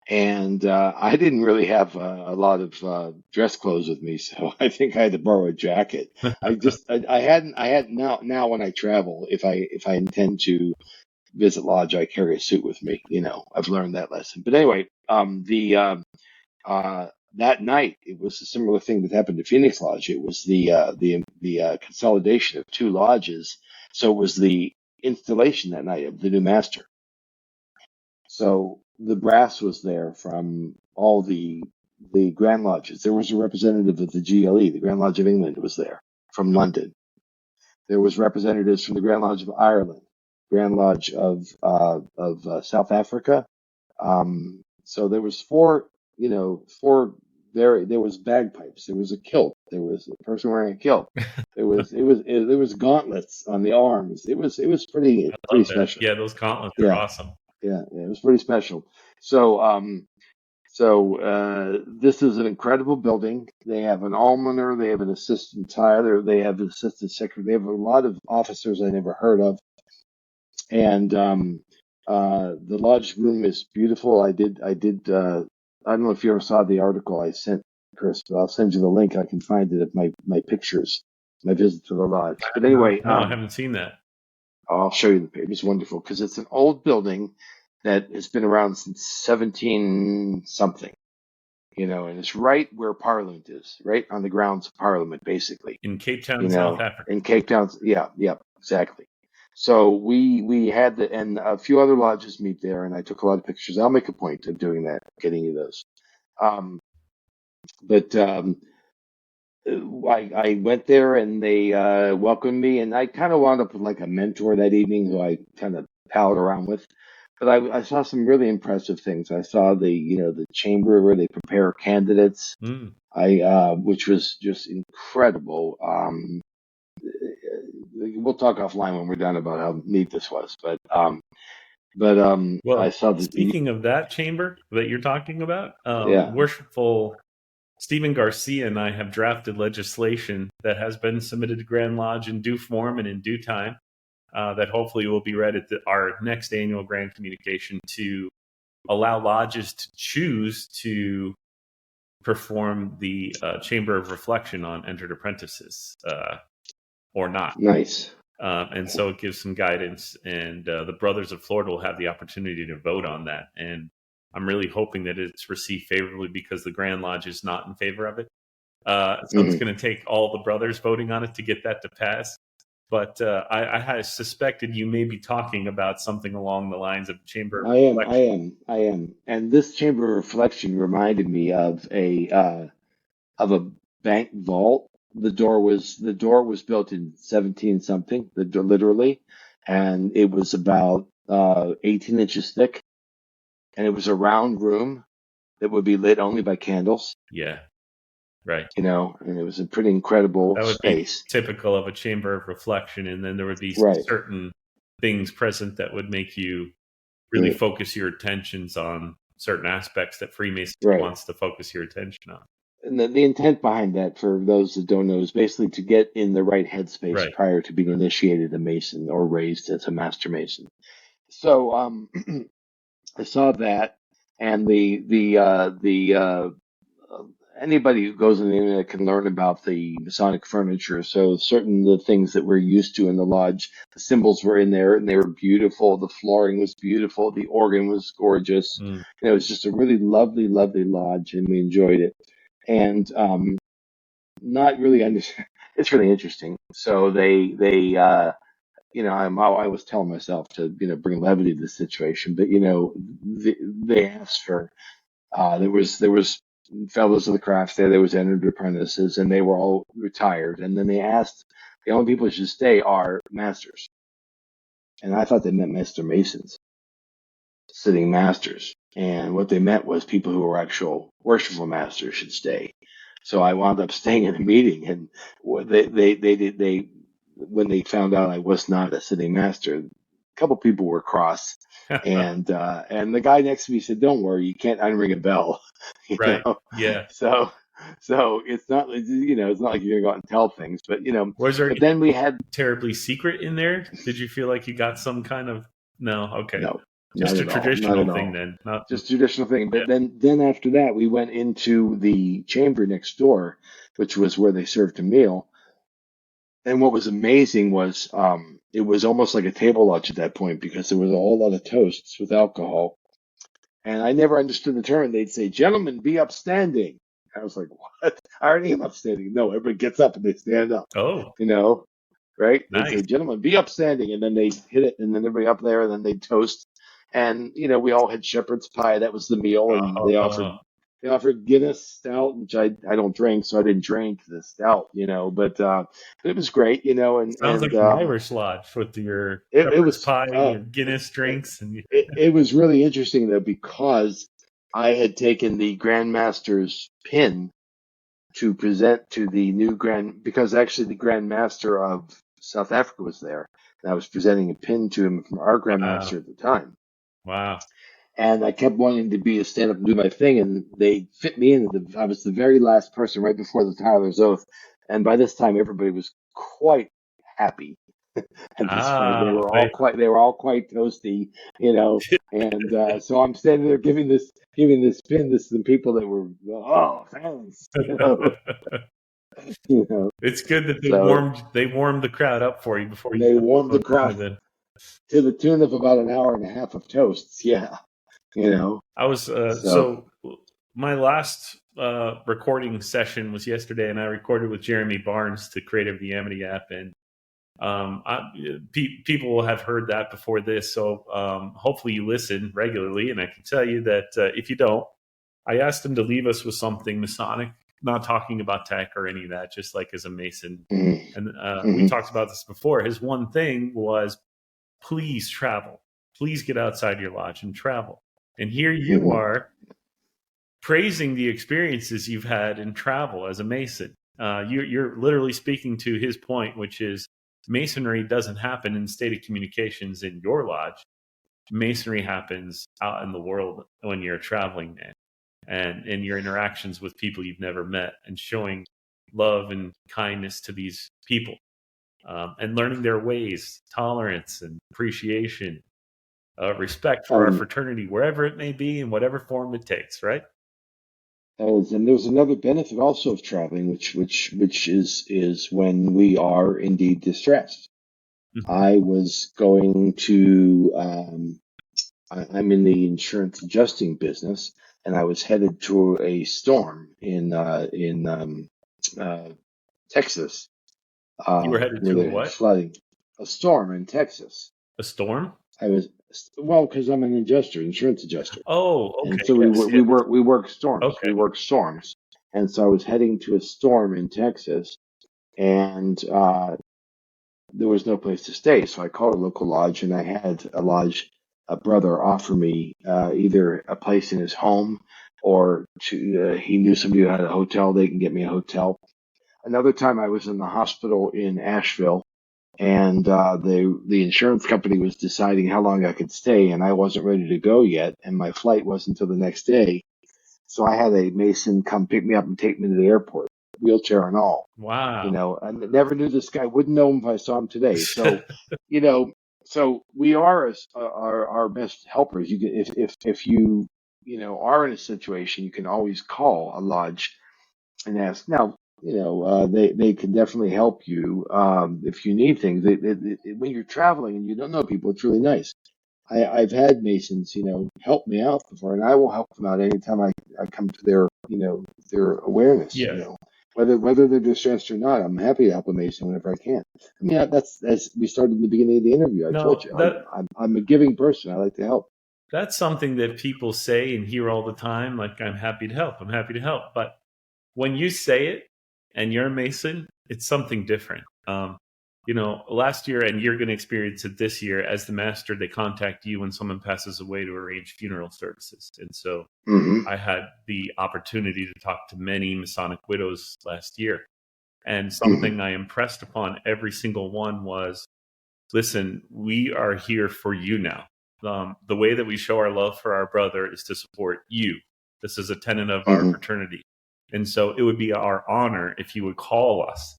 [SPEAKER 4] And I didn't really have a lot of dress clothes with me, so I think I had to borrow a jacket. I hadn't now when I travel, if I intend to visit lodge, I carry a suit with me. I've learned that lesson. But anyway, that night it was a similar thing that happened to Phoenix Lodge. It was the consolidation of 2 lodges, so it was the installation that night of the new master. So the brass was there from all the Grand Lodges. There was a representative of the GLE, the Grand Lodge of England, was there from London. There was representatives from the Grand Lodge of Ireland, Grand Lodge of South Africa. So there was 4 there was bagpipes. There was a kilt. There was a person wearing a kilt. There was gauntlets on the arms. It was pretty special.
[SPEAKER 2] Yeah, those gauntlets are awesome.
[SPEAKER 4] Yeah, it was pretty special. So this is an incredible building. They have an almoner, they have an assistant tither, they have an assistant secretary, they have a lot of officers I never heard of. And the lodge room is beautiful. I don't know if you ever saw the article I sent, Chris, but I'll send you the link. I can find it of my pictures, my visit to the lodge. But anyway,
[SPEAKER 2] no, I haven't seen that.
[SPEAKER 4] I'll show you the page. It's wonderful because it's an old building that has been around since 17 something, and it's right where Parliament is, right on the grounds of Parliament, basically.
[SPEAKER 2] In Cape Town, South Africa.
[SPEAKER 4] In Cape Town, yeah, exactly. So we had and a few other lodges meet there, and I took a lot of pictures. I'll make a point of doing that, getting you those. I went there and they welcomed me, and I kind of wound up with like a mentor that evening who I kind of palled around with. But I saw some really impressive things. I saw the chamber where they prepare candidates, which was just incredible. We'll talk offline when we're done about how neat this was. But I saw
[SPEAKER 2] speaking of that chamber that you're talking about, Worshipful Stephen Garcia and I have drafted legislation that has been submitted to Grand Lodge in due form and in due time. That hopefully will be read at our next annual Grand Communication to allow lodges to choose to perform the Chamber of Reflection on entered apprentices or not.
[SPEAKER 4] Nice.
[SPEAKER 2] And so it gives some guidance, and the Brothers of Florida will have the opportunity to vote on that. And I'm really hoping that it's received favorably because the Grand Lodge is not in favor of it. So it's going to take all the brothers voting on it to get that to pass. But I had suspected you may be talking about something along the lines of Chamber of Reflection.
[SPEAKER 4] I am. And this Chamber of Reflection reminded me of a bank vault. The door was built in 17 something, literally, and it was about 18 inches thick, and it was a round room that would be lit only by candles.
[SPEAKER 2] Yeah. Right.
[SPEAKER 4] And it was a pretty incredible
[SPEAKER 2] that would
[SPEAKER 4] space.
[SPEAKER 2] Be typical of a chamber of reflection. And then there would be certain things present that would make you really focus your attentions on certain aspects that Freemasonry wants to focus your attention on.
[SPEAKER 4] And the intent behind that, for those that don't know, is basically to get in the right headspace prior to being initiated a Mason or raised as a Master Mason. So I saw that, and anybody who goes on the internet can learn about the Masonic furniture. So certain of the things that we're used to in the lodge, the symbols were in there, and they were beautiful. The flooring was beautiful. The organ was gorgeous. It was just a really lovely, lovely lodge, and we enjoyed it. And not really understand. It's really interesting. So I was telling myself to bring levity to the situation, but they asked for there was fellows of the craft there was entered apprentices, and they were all retired, and then they asked the only people who should stay are masters, and I thought they meant Master Masons. sitting masters. And what they meant was people who were actual worshipful masters should stay. So I wound up staying in a meeting, and they when they found out I was not a sitting master, a couple people were cross, and the guy next to me said, "Don't worry, you can't unring a bell," you
[SPEAKER 2] Right.
[SPEAKER 4] know.
[SPEAKER 2] Yeah.
[SPEAKER 4] So it's not, it's not like you're gonna go out and tell things, but
[SPEAKER 2] Was there
[SPEAKER 4] but then we had
[SPEAKER 2] terribly secret in there? Did you feel like you got some kind of no? Okay,
[SPEAKER 4] no,
[SPEAKER 2] just
[SPEAKER 4] not
[SPEAKER 2] a
[SPEAKER 4] at all, not
[SPEAKER 2] traditional
[SPEAKER 4] at
[SPEAKER 2] thing
[SPEAKER 4] all.
[SPEAKER 2] then. Not
[SPEAKER 4] Just traditional thing.
[SPEAKER 2] yeah.
[SPEAKER 4] But then after that, we went into the chamber next door, which was where they served a meal. And what was amazing was it was almost like a table lunch at that point because there was a whole lot of toasts with alcohol. And I never understood the term. They'd say, "Gentlemen, be upstanding." I was like, "What? I already am upstanding." No, everybody gets up and they stand up,
[SPEAKER 2] Oh,
[SPEAKER 4] you know, right? They'd
[SPEAKER 2] nice.
[SPEAKER 4] say, "Gentlemen, be upstanding." And then they hit it, and then everybody up there, and then they'd toast. And, we all had shepherd's pie. That was the meal. And they offered Guinness stout, which I don't drink, so I didn't drink the stout, but it was great,
[SPEAKER 2] Sounds like
[SPEAKER 4] and
[SPEAKER 2] the Irish Lodge with your
[SPEAKER 4] it
[SPEAKER 2] shepherd's
[SPEAKER 4] was
[SPEAKER 2] pie and
[SPEAKER 4] uh,
[SPEAKER 2] your Guinness drinks and
[SPEAKER 4] it was really interesting though because I had taken the Grandmaster's pin to present to the new because actually the Grandmaster of South Africa was there, and I was presenting a pin to him from our
[SPEAKER 2] wow,
[SPEAKER 4] Grandmaster at the time.
[SPEAKER 2] wow.
[SPEAKER 4] And I kept wanting to be a stand up and do my thing, and they fit me in. I was the very last person right before the Tyler's Oath, and by this time everybody was quite happy. At this point, they
[SPEAKER 2] Ah,
[SPEAKER 4] were all quite toasty, And so I'm standing there giving this pin to some people that were, "Oh, thanks," you know.
[SPEAKER 2] it's good that
[SPEAKER 4] So
[SPEAKER 2] they warmed the crowd up for you before you
[SPEAKER 4] they
[SPEAKER 2] got
[SPEAKER 4] warmed the
[SPEAKER 2] on
[SPEAKER 4] crowd
[SPEAKER 2] then.
[SPEAKER 4] to the tune of about an hour and a half of toasts. Yeah, you know.
[SPEAKER 2] I was
[SPEAKER 4] So
[SPEAKER 2] so my last recording session was yesterday, and I recorded with Jeremy Barnes to Creative the Amity app, and people will have heard that before this. So hopefully you listen regularly, and I can tell you that if you don't, I asked him to leave us with something Masonic, not talking about tech or any of that, just like as a Mason. And we talked about this before. His one thing was, please travel. Please get outside your lodge and travel. And here you are praising the experiences you've had in travel as a Mason. You're literally speaking to his point, which is Masonry doesn't happen in state of communications in your lodge. Masonry happens out in the world when you're a traveling man, and in your interactions with people you've never met, and showing love and kindness to these people, and learning their ways, tolerance and appreciation, respect for our
[SPEAKER 4] um,
[SPEAKER 2] fraternity, wherever it may be, in whatever form it takes. Right?
[SPEAKER 4] and there's another benefit also of traveling, which is when we are indeed distressed.
[SPEAKER 2] Mm-hmm.
[SPEAKER 4] I was going to. I'm in the insurance adjusting business, and I was headed to a storm in Texas,
[SPEAKER 2] You were headed
[SPEAKER 4] where
[SPEAKER 2] to a
[SPEAKER 4] they had
[SPEAKER 2] what?
[SPEAKER 4] flooding. A storm in Texas.
[SPEAKER 2] A storm?
[SPEAKER 4] I was well because I'm an adjuster, insurance adjuster,
[SPEAKER 2] Oh,
[SPEAKER 4] and
[SPEAKER 2] okay.
[SPEAKER 4] so we
[SPEAKER 2] Yes,
[SPEAKER 4] work we
[SPEAKER 2] yes.
[SPEAKER 4] work we work storms.
[SPEAKER 2] Okay.
[SPEAKER 4] We work storms, and so I was heading to a storm in Texas, and there was no place to stay. So I called a local lodge, and I had a brother offer me either a place in his home or he knew somebody who had a hotel. They can get me a hotel. Another time I was in the hospital in Asheville, and the insurance company was deciding how long I could stay, and I wasn't ready to go yet, and my flight wasn't until the next day. So I had a Mason come pick me up and take me to the airport, wheelchair and all.
[SPEAKER 2] Wow.
[SPEAKER 4] I never knew this guy. Wouldn't know him if I saw him today. So, you know, so we are our best helpers. You can, if you are in a situation, you can always call a lodge and ask. Now, they can definitely help you if you need things. When you're traveling and you don't know people, it's really nice. I've had Masons, help me out before, and I will help them out anytime I come to their awareness,
[SPEAKER 2] Yeah.
[SPEAKER 4] whether they're distressed or not. I'm happy to help a Mason whenever I can. I mean, that's as we started in the beginning of the interview. I told
[SPEAKER 2] No,
[SPEAKER 4] you, I'm a giving person. I like to help.
[SPEAKER 2] that's something that people say and hear all the time. Like, I'm happy to help. I'm happy to help. But when you say it and you're a Mason, it's something different. last year, and you're going to experience it this year, as the master, they contact you when someone passes away to arrange funeral services. And so I had the opportunity to talk to many Masonic widows last year. And something I impressed upon every single one was, listen, we are here for you now. The way that we show our love for our brother is to support you. This is a tenet of our fraternity. And so it would be our honor if you would call us.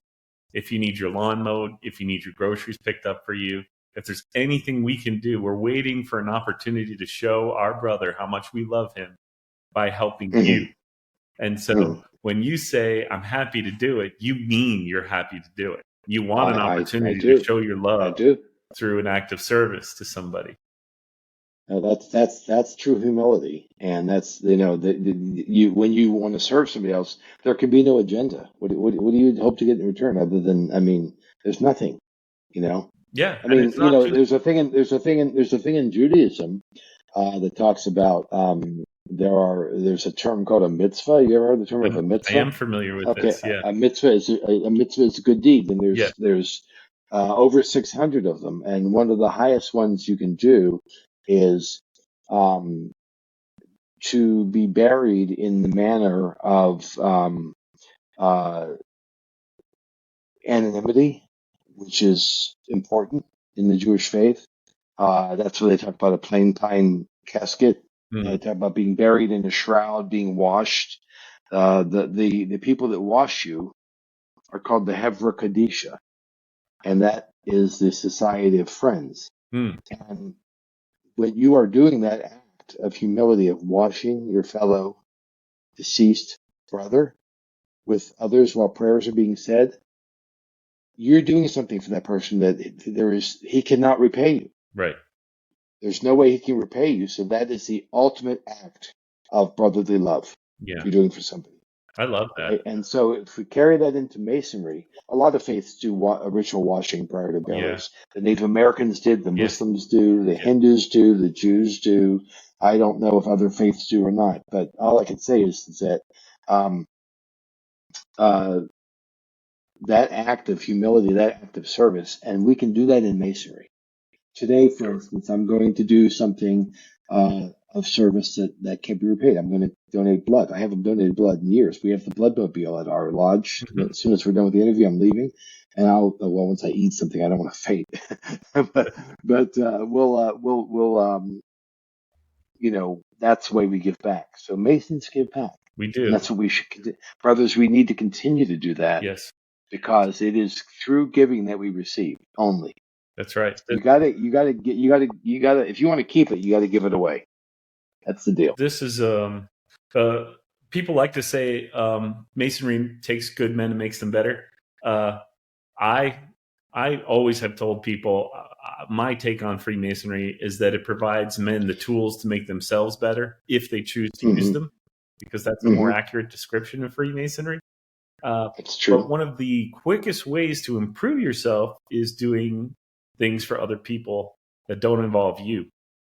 [SPEAKER 2] If you need your lawn mowed, if you need your groceries picked up for you, if there's anything we can do, we're waiting for an opportunity to show our brother how much we love him by helping you. And so when you say, I'm happy to do it, you mean you're happy to do it. You want an opportunity to show your love through an act of service to somebody.
[SPEAKER 4] That's true humility, and that's when you want to serve somebody else, there can be no agenda. What do you hope to get in return other than there's nothing,
[SPEAKER 2] Yeah,
[SPEAKER 4] there's a thing in Judaism that talks about there's a term called a mitzvah. You ever heard the term of a mitzvah?
[SPEAKER 2] I am familiar with this. Yeah,
[SPEAKER 4] a mitzvah is a good deed, and there's over 600 of them, and one of the highest ones you can do is to be buried in the manner of anonymity, which is important in the Jewish faith. That's where they talk about a plain pine casket. They talk about being buried in a shroud, being washed. The people that wash you are called the Hevra Kadisha, and that is the Society of Friends. And when you are doing that act of humility of washing your fellow deceased brother with others while prayers are being said, you're doing something for that person that he cannot repay you.
[SPEAKER 2] Right.
[SPEAKER 4] There's no way he can repay you. So that is the ultimate act of brotherly love.
[SPEAKER 2] Yeah.
[SPEAKER 4] You're doing for somebody.
[SPEAKER 2] I love that.
[SPEAKER 4] Okay? And so if we carry that into Masonry, a lot of faiths do a ritual washing prior to burials. Yeah. The Native Americans did, the Muslims do, the Hindus do, the Jews do. I don't know if other faiths do or not, but all I can say is that that act of humility, that act of service, and we can do that in Masonry. Today, for instance, I'm going to do something of service that can't be repaid. I'm going to donate blood. I haven't donated blood in years. We have the bloodmobile at our lodge. As soon as we're done with the interview, I'm leaving, and once I eat something, I don't want to faint. but we'll that's the way we give back. So Masons give back.
[SPEAKER 2] We do.
[SPEAKER 4] And that's what we should brothers. We need to continue to do that.
[SPEAKER 2] Yes,
[SPEAKER 4] because it is through giving that we receive only.
[SPEAKER 2] That's right.
[SPEAKER 4] You gotta. If you want to keep it, you gotta give it away. That's the deal.
[SPEAKER 2] This is people like to say Masonry takes good men and makes them better. I always have told people my take on Freemasonry is that it provides men the tools to make themselves better if they choose to use them, because that's a more accurate description of Freemasonry.
[SPEAKER 4] It's true.
[SPEAKER 2] But one of the quickest ways to improve yourself is doing things for other people that don't involve you,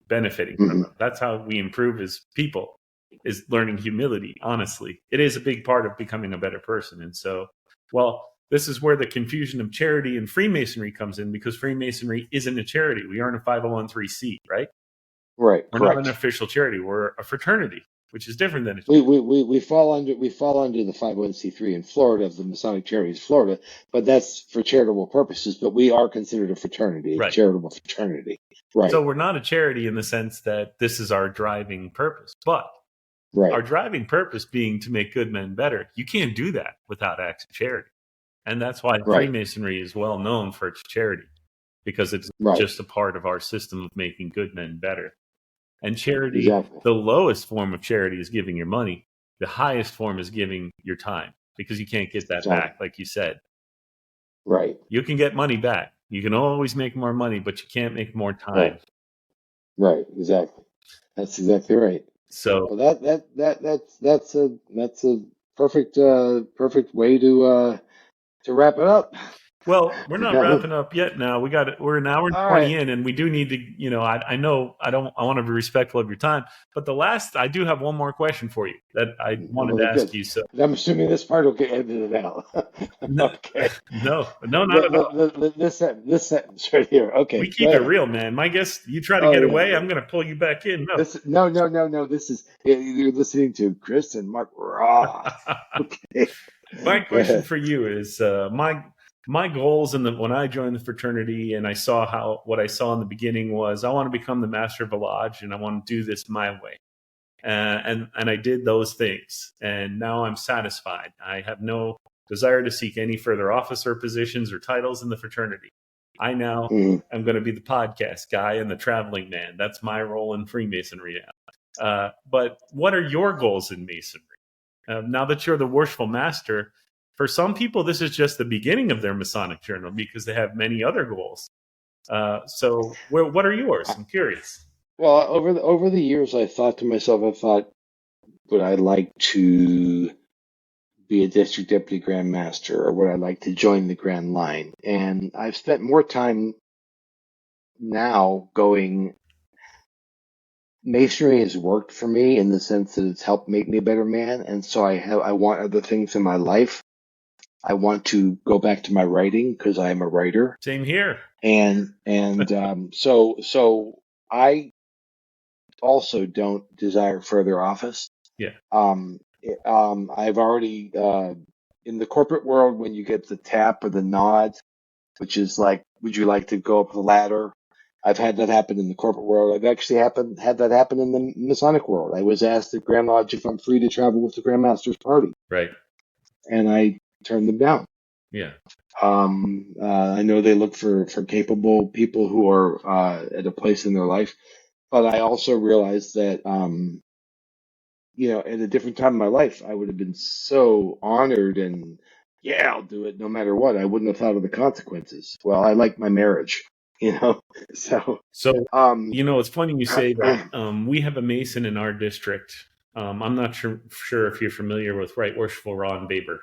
[SPEAKER 2] benefiting from them. That's how we improve as people, is learning humility. Honestly, it is a big part of becoming a better person. And so, this is where the confusion of charity and Freemasonry comes in, because Freemasonry isn't a charity. We aren't a 501(c), right?
[SPEAKER 4] Right.
[SPEAKER 2] We're not an official charity. We're a fraternity, which is different than a
[SPEAKER 4] charity. We fall under the 501(c)(3) in Florida of the Masonic Charities of Florida, but that's for charitable purposes. But we are considered a fraternity, a charitable fraternity. Right.
[SPEAKER 2] So we're not a charity in the sense that this is our driving purpose, but our driving purpose being to make good men better. You can't do that without acts of charity. And that's why Freemasonry is well known for its charity, because it's just a part of our system of making good men better. And charity, the lowest form of charity is giving your money. The highest form is giving your time, because you can't get that back, like you said.
[SPEAKER 4] Right.
[SPEAKER 2] You can get money back. You can always make more money, but you can't make more time.
[SPEAKER 4] Right. Exactly. That's exactly right.
[SPEAKER 2] So
[SPEAKER 4] that's a perfect way to wrap it up.
[SPEAKER 2] Well, we're not
[SPEAKER 4] No.
[SPEAKER 2] wrapping up yet. Now we're an hour and
[SPEAKER 4] All
[SPEAKER 2] 20
[SPEAKER 4] right.
[SPEAKER 2] in, and we do need to. I know I want to be respectful of your time, but I do have one more question for you that I wanted to
[SPEAKER 4] Well,
[SPEAKER 2] ask
[SPEAKER 4] good.
[SPEAKER 2] you. So
[SPEAKER 4] I'm assuming this part will get edited out.
[SPEAKER 2] no,
[SPEAKER 4] Okay.
[SPEAKER 2] no, not at all.
[SPEAKER 4] This sentence right here. Okay,
[SPEAKER 2] We
[SPEAKER 4] go
[SPEAKER 2] keep it
[SPEAKER 4] ahead.
[SPEAKER 2] real, man. My guess, you try to
[SPEAKER 4] Oh
[SPEAKER 2] get
[SPEAKER 4] yeah.
[SPEAKER 2] away, I'm going to pull you back in. No.
[SPEAKER 4] No. This is you're listening to Chris and Mark Ross. Okay.
[SPEAKER 2] My
[SPEAKER 4] Go
[SPEAKER 2] question
[SPEAKER 4] ahead.
[SPEAKER 2] for you is my goals when I joined the fraternity, and I saw what I saw in the beginning was I want to become the master of a lodge, and I want to do this my way. And I did those things, and now I'm satisfied. I have no desire to seek any further officer positions or titles in the fraternity. I now
[SPEAKER 4] Mhm.
[SPEAKER 2] am going to be the podcast guy and the traveling man. That's my role in Freemasonry now. But what are your goals in Masonry? Now that you're the worshipful master, for some people, this is just the beginning of their Masonic journey because they have many other goals. So what are yours? I'm curious.
[SPEAKER 4] Well, over the years, I thought to myself, would I like to be a district deputy grand master, or would I like to join the grand line? And I've spent more time now going. Masonry has worked for me in the sense that it's helped make me a better man, and so I want other things in my life. I want to go back to my writing because I am a writer,
[SPEAKER 2] Same here.
[SPEAKER 4] and so I also don't desire further office.
[SPEAKER 2] Yeah.
[SPEAKER 4] I've already in the corporate world, when you get the tap or the nod, which is like, would you like to go up the ladder? I've had that happen in the corporate world. I've actually had that happen in the Masonic world. I was asked at Grand Lodge if I'm free to travel with the Grand Master's party,
[SPEAKER 2] Right.
[SPEAKER 4] and I turned them down.
[SPEAKER 2] Yeah.
[SPEAKER 4] I know they look for capable people who are at a place in their life, but I also realized that at a different time in my life, I would have been so honored and yeah, I'll do it no matter what. I wouldn't have thought of the consequences. Well, I like my marriage, so
[SPEAKER 2] So,
[SPEAKER 4] um,
[SPEAKER 2] it's funny you say that. We have a Mason in our district. I'm not sure if you're familiar with Right Worshipful Ron Baber.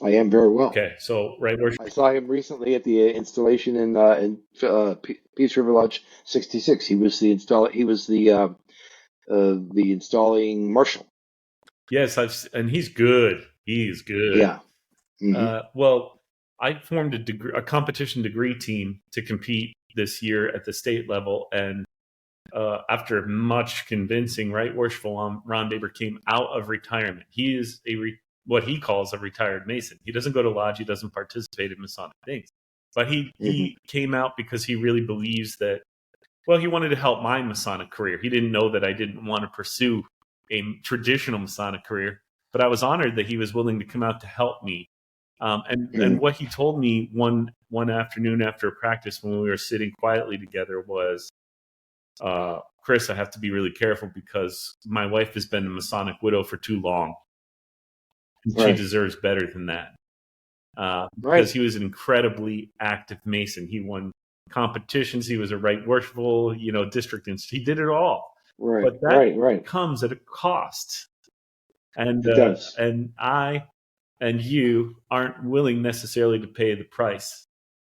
[SPEAKER 4] I am very well.
[SPEAKER 2] Okay, so Right Worshipful.
[SPEAKER 4] I saw him recently at the installation in Peace River Lodge 66. He was the installing marshal.
[SPEAKER 2] Yes, and he's good. He's good.
[SPEAKER 4] Yeah. Mm-hmm.
[SPEAKER 2] Well, I formed a competition degree team to compete this year at the state level, and after much convincing, Right Worshipful Ron Baber came out of retirement. He is what he calls a retired Mason. He doesn't go to lodge. He doesn't participate in Masonic things, but he came out because he really believes that. Well, he wanted to help my Masonic career. He didn't know that I didn't want to pursue a traditional Masonic career, but I was honored that he was willing to come out to help me. And what he told me one afternoon after practice when we were sitting quietly together was, Chris, I have to be really careful because my wife has been a Masonic widow for too long. She deserves better than that. Because he was an incredibly active Mason. He won competitions. He was a Right Worshipful, district. He did it all.
[SPEAKER 4] Right.
[SPEAKER 2] But that comes at a cost. And
[SPEAKER 4] it does.
[SPEAKER 2] And I and you aren't willing necessarily to pay the price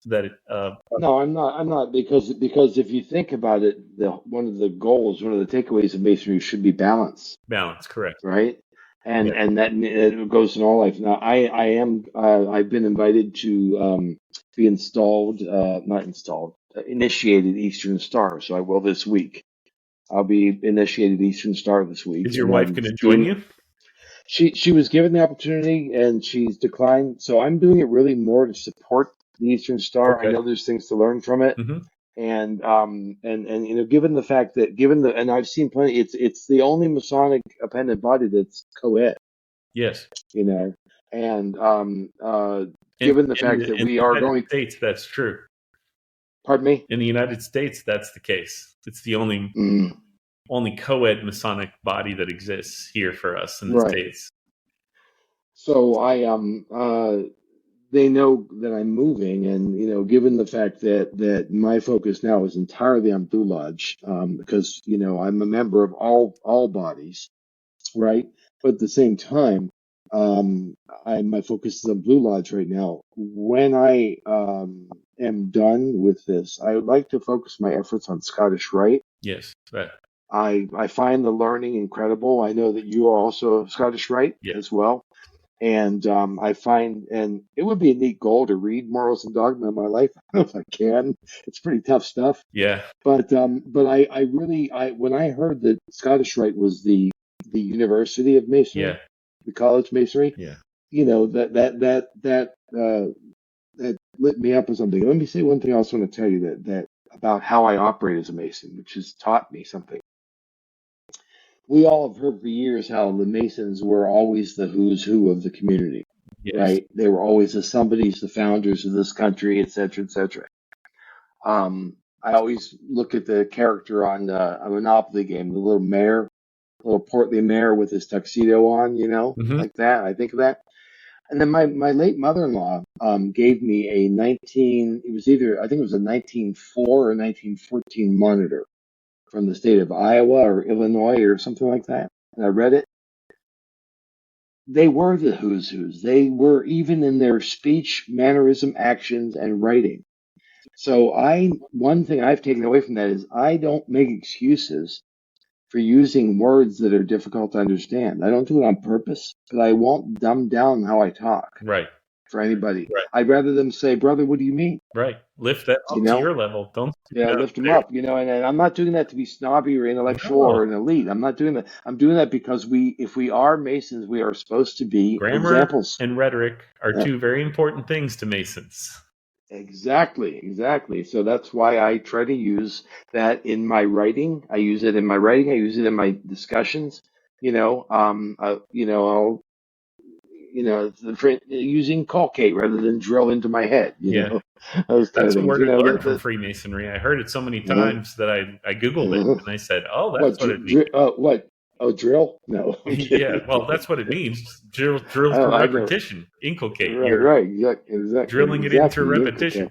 [SPEAKER 2] that it.
[SPEAKER 4] No, I'm not because if you think about it, one of the takeaways of Masonry should be balance.
[SPEAKER 2] Balance, correct.
[SPEAKER 4] Right. And that it goes in all life. Now, I've been invited to be initiated Eastern Star. So I will this week. I'll be initiated Eastern Star this week.
[SPEAKER 2] Is your wife going to join you?
[SPEAKER 4] She was given the opportunity and she's declined. So I'm doing it really more to support the Eastern Star.
[SPEAKER 2] Okay.
[SPEAKER 4] I know there's things to learn from it.
[SPEAKER 2] Mm-hmm.
[SPEAKER 4] And given the fact that and I've seen plenty, it's the only Masonic appendant body that's co-ed.
[SPEAKER 2] Yes.
[SPEAKER 4] And given the fact that we are going
[SPEAKER 2] States, that's true.
[SPEAKER 4] Pardon me?
[SPEAKER 2] In the United States, that's the case. It's the only co-ed Masonic body that exists here for us in the States.
[SPEAKER 4] So they know that I'm moving, and given the fact that my focus now is entirely on Blue Lodge, because I'm a member of all bodies, right? But at the same time, My focus is on Blue Lodge right now. When I am done with this, I would like to focus my efforts on Scottish Rite.
[SPEAKER 2] Yes. Right.
[SPEAKER 4] I find the learning incredible. I know that you are also Scottish Rite
[SPEAKER 2] Yeah.
[SPEAKER 4] as well. And I find, and it would be a neat goal to read Morals and Dogma in my life. I don't know if I can. It's pretty tough stuff.
[SPEAKER 2] Yeah.
[SPEAKER 4] But I really, when I heard that Scottish Rite was the University of Masonry,
[SPEAKER 2] Yeah.
[SPEAKER 4] the College Masonry,
[SPEAKER 2] Yeah.
[SPEAKER 4] you know, that lit me up or something. Let me say one thing I also want to tell you that about how I operate as a Mason, which has taught me something. We all have heard for years how the Masons were always the who's who of the community,
[SPEAKER 2] Yes.
[SPEAKER 4] right? They were always the somebodies, the founders of this country, et cetera, et cetera. I always look at the character on a Monopoly game, the little mayor, little portly mayor with his tuxedo on, you know,
[SPEAKER 2] Mhm.
[SPEAKER 4] like that. I think of that. And then my late mother-in-law gave me a I think it was a 1904 or 1914 monitor from the state of Iowa or Illinois or something like that. And I read it. They were the who's who's. They were even in their speech, mannerism, actions, and writing. So one thing I've taken away from that is I don't make excuses for using words that are difficult to understand. I don't do it on purpose, but I won't dumb down how I talk
[SPEAKER 2] Right.
[SPEAKER 4] for anybody.
[SPEAKER 2] Right.
[SPEAKER 4] I'd rather them say, brother, what do you mean?
[SPEAKER 2] Right. Lift that up
[SPEAKER 4] You
[SPEAKER 2] to
[SPEAKER 4] know?
[SPEAKER 2] your level. Don't.
[SPEAKER 4] Yeah, lift them up, you know, and I'm not doing that to be snobby or intellectual or an elite. I'm not doing that. I'm doing that because if we are Masons, we are supposed to be
[SPEAKER 2] Grammar
[SPEAKER 4] examples.
[SPEAKER 2] and rhetoric are
[SPEAKER 4] Yeah.
[SPEAKER 2] two very important things to Masons.
[SPEAKER 4] Exactly. So that's why I try to use that in my writing. I use it in my writing. I use it in my discussions. Using colcate rather than drill into my head. You know, those kind
[SPEAKER 2] That's
[SPEAKER 4] of
[SPEAKER 2] a
[SPEAKER 4] things.
[SPEAKER 2] word I learned from
[SPEAKER 4] The,
[SPEAKER 2] Freemasonry. I heard it so many
[SPEAKER 4] uh,
[SPEAKER 2] times that I Googled it
[SPEAKER 4] uh,
[SPEAKER 2] and I said, "Oh, that's what it means."
[SPEAKER 4] what? Oh, drill? No. I'm
[SPEAKER 2] Yeah,
[SPEAKER 4] kidding.
[SPEAKER 2] well, that's what it means. Drill through
[SPEAKER 4] Oh, I know.
[SPEAKER 2] repetition. Inculcate.
[SPEAKER 4] Right,
[SPEAKER 2] You're
[SPEAKER 4] right. Exactly.
[SPEAKER 2] drilling it into repetition.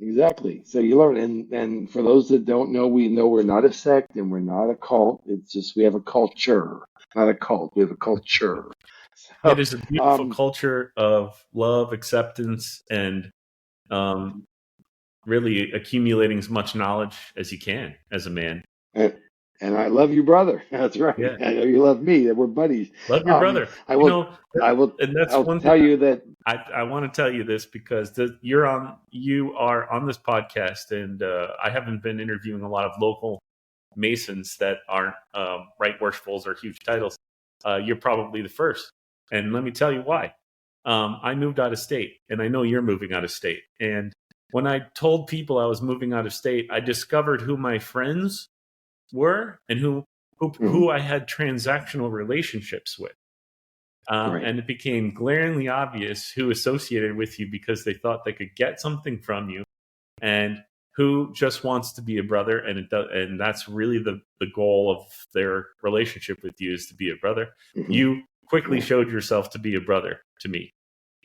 [SPEAKER 4] Exactly. So you learn, and for those that don't know, we know we're not a sect and we're not a cult. It's just we have a culture, not a cult. We have a culture. So,
[SPEAKER 2] It is a beautiful culture of love, acceptance, and really accumulating as much knowledge as you can as a man.
[SPEAKER 4] And I love you, brother. That's right.
[SPEAKER 2] Yeah.
[SPEAKER 4] I know you love me. We're buddies.
[SPEAKER 2] Love your brother.
[SPEAKER 4] I will.
[SPEAKER 2] And that's
[SPEAKER 4] I'll
[SPEAKER 2] one
[SPEAKER 4] tell
[SPEAKER 2] thing
[SPEAKER 4] you that.
[SPEAKER 2] I want to tell you this because you are on this podcast, and I haven't been interviewing a lot of local Masons that aren't right worshipfuls or huge titles. You're probably the first, and let me tell you why. I moved out of state, and I know you're moving out of state. And when I told people I was moving out of state, I discovered who my friends were and who I had transactional relationships with.
[SPEAKER 4] Right.
[SPEAKER 2] And it became glaringly obvious who associated with you because they thought they could get something from you, and who just wants to be a brother. And that's really the goal of their relationship with you, is to be a brother.
[SPEAKER 4] Mm-hmm.
[SPEAKER 2] You quickly showed yourself to be a brother to me.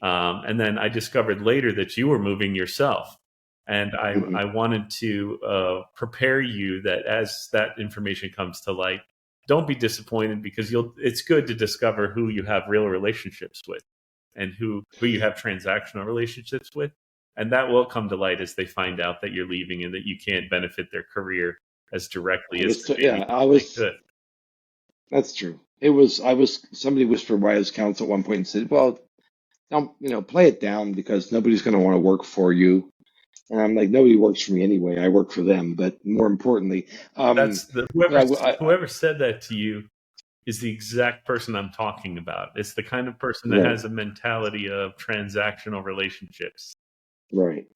[SPEAKER 2] And then I discovered later that you were moving yourself. And I wanted to prepare you that as that information comes to light, don't be disappointed, because it's good to discover who you have real relationships with and who you have transactional relationships with. And that will come to light as they find out that you're leaving and that you can't benefit their career as directly as could.
[SPEAKER 4] That's true. Somebody whispered wise counsel at one point and said, well, don't, play it down because nobody's going to want to work for you. And I'm like, nobody works for me anyway. I work for them. But more importantly,
[SPEAKER 2] whoever said that to you is the exact person I'm talking about. It's the kind of person that has a mentality of transactional relationships.
[SPEAKER 4] Right.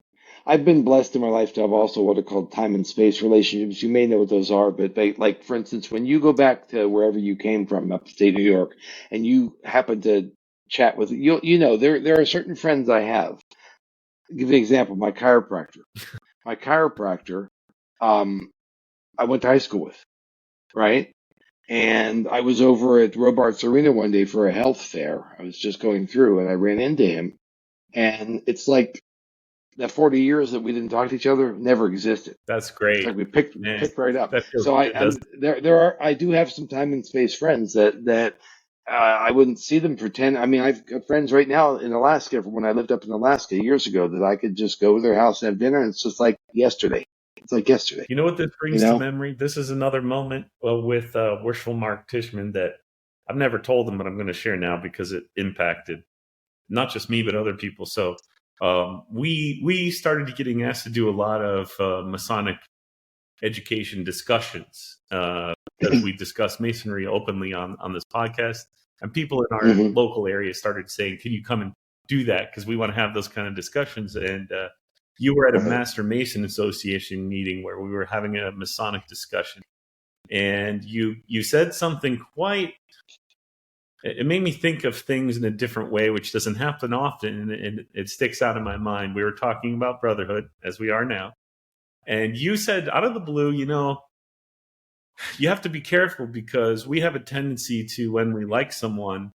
[SPEAKER 4] I've been blessed in my life to have also what are called time and space relationships. You may know what those are, but like, for instance, when you go back to wherever you came from, upstate New York, and you happen to chat with, there are certain friends I have. I'll give you an example. My chiropractor, I went to high school with, right? And I was over at Robarts Arena one day for a health fair. I was just going through and I ran into him. And it's like that 40 years that we didn't talk to each other never existed.
[SPEAKER 2] That's great.
[SPEAKER 4] It's like we picked right up. So I do have some time and space friends that I wouldn't see them for 10. I mean, I've got friends right now in Alaska from when I lived up in Alaska years ago that I could just go to their house and have dinner, and it's just like yesterday. It's like yesterday,
[SPEAKER 2] You know what this
[SPEAKER 4] you
[SPEAKER 2] brings to
[SPEAKER 4] know?
[SPEAKER 2] memory? This is another moment with Worshipful Mark Tishman that I've never told him, but I'm going to share now because it impacted not just me, but other people. So we started getting asked to do a lot of Masonic education discussions because we discuss Masonry openly on this podcast. And people in our
[SPEAKER 4] Hmm.
[SPEAKER 2] local area started saying, can you come and do that? Because we want to have those kind of discussions. And you were at a
[SPEAKER 4] Right.
[SPEAKER 2] Master Mason Association meeting where we were having a Masonic discussion. And you said something quite, it made me think of things in a different way, which doesn't happen often. And it sticks out in my mind. We were talking about Brotherhood, as we are now. And you said out of the blue, you have to be careful because we have a tendency to, when we like someone,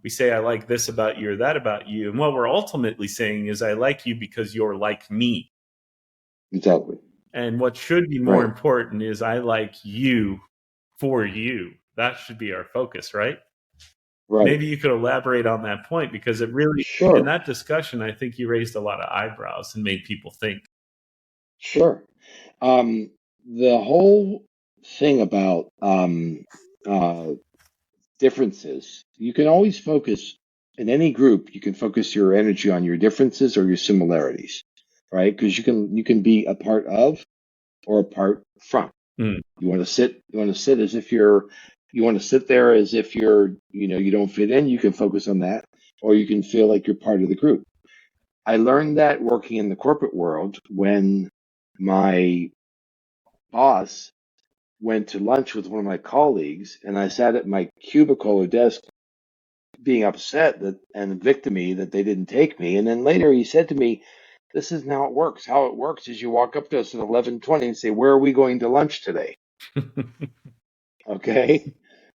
[SPEAKER 2] we say, I like this about you or that about you. And what we're ultimately saying is, I like you because you're like me.
[SPEAKER 4] Exactly.
[SPEAKER 2] And what should be more
[SPEAKER 4] Right.
[SPEAKER 2] important is, I like you for you. That should be our focus, right?
[SPEAKER 4] Right.
[SPEAKER 2] Maybe you could elaborate on that point because it really, in
[SPEAKER 4] Sure.
[SPEAKER 2] that discussion, I think you raised a lot of eyebrows and made people think.
[SPEAKER 4] Sure. The whole thing about differences, you can always focus in any group, you can focus your energy on your differences or your similarities, right? Because you can be a part of or apart from.
[SPEAKER 2] Mm,
[SPEAKER 4] You want to sit as if you want to sit there as if you don't fit in, you can focus on that, or you can feel like you're part of the group. I learned that working in the corporate world when my boss went to lunch with one of my colleagues, and I sat at my cubicle or desk being upset that and victimy that they didn't take me. And then later he said to me, "This isn't how it works. How it works is you walk up to us at 11:20 and say, 'Where are we going to lunch today?'" Okay,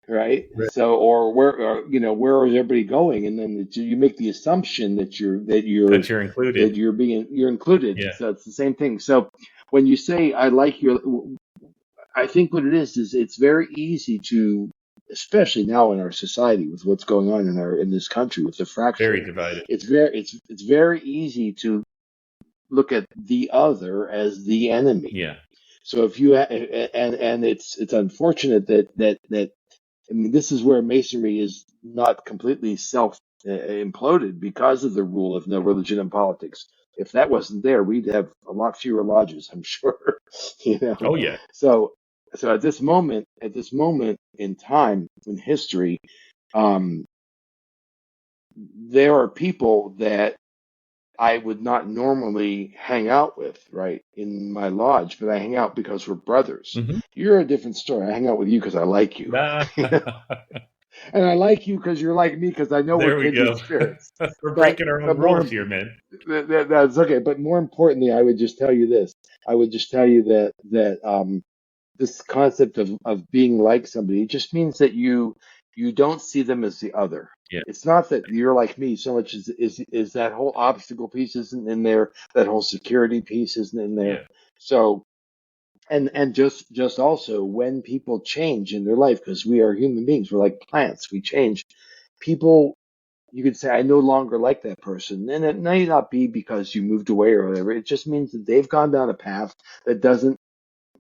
[SPEAKER 4] right?
[SPEAKER 2] right.
[SPEAKER 4] So, where is everybody going? And then you make the assumption that
[SPEAKER 2] That you're included.
[SPEAKER 4] you're included.
[SPEAKER 2] Yeah,
[SPEAKER 4] So it's the same thing. So when you say I like your, I think what it is it's very easy to, especially now in our society with what's going on in this country with the
[SPEAKER 2] very
[SPEAKER 4] fracture,
[SPEAKER 2] divided.
[SPEAKER 4] it's very easy to look at the other as the enemy.
[SPEAKER 2] Yeah,
[SPEAKER 4] So if you and it's unfortunate that I mean, this is where Masonry is not completely self imploded because of the rule of no religion in politics. If that wasn't there, we'd have a lot fewer lodges, I'm sure. You know,
[SPEAKER 2] oh yeah.
[SPEAKER 4] so at this moment in time in history, um, there are people that I would not normally hang out with, right, in my lodge, but I hang out because we're brothers.
[SPEAKER 2] Hmm.
[SPEAKER 4] You're a different story. I hang out with you because I like you. And I like you because you're like me because I know we're
[SPEAKER 2] There we
[SPEAKER 4] kindred
[SPEAKER 2] go.
[SPEAKER 4] spirits.
[SPEAKER 2] We're
[SPEAKER 4] But
[SPEAKER 2] breaking our own
[SPEAKER 4] but
[SPEAKER 2] rules
[SPEAKER 4] more
[SPEAKER 2] here, man.
[SPEAKER 4] that's okay. But more importantly, I would just tell you this. I would just tell you that this concept of being like somebody, it just means that you don't see them as the other.
[SPEAKER 2] Yeah,
[SPEAKER 4] It's not that you're like me so much as that whole obstacle piece isn't in there, that whole security piece isn't in there.
[SPEAKER 2] yeah,
[SPEAKER 4] So and just also when people change in their life, because we are human beings, we're like plants, we change. People, you could say, I no longer like that person. And it may not be because you moved away or whatever. It just means that they've gone down a path that doesn't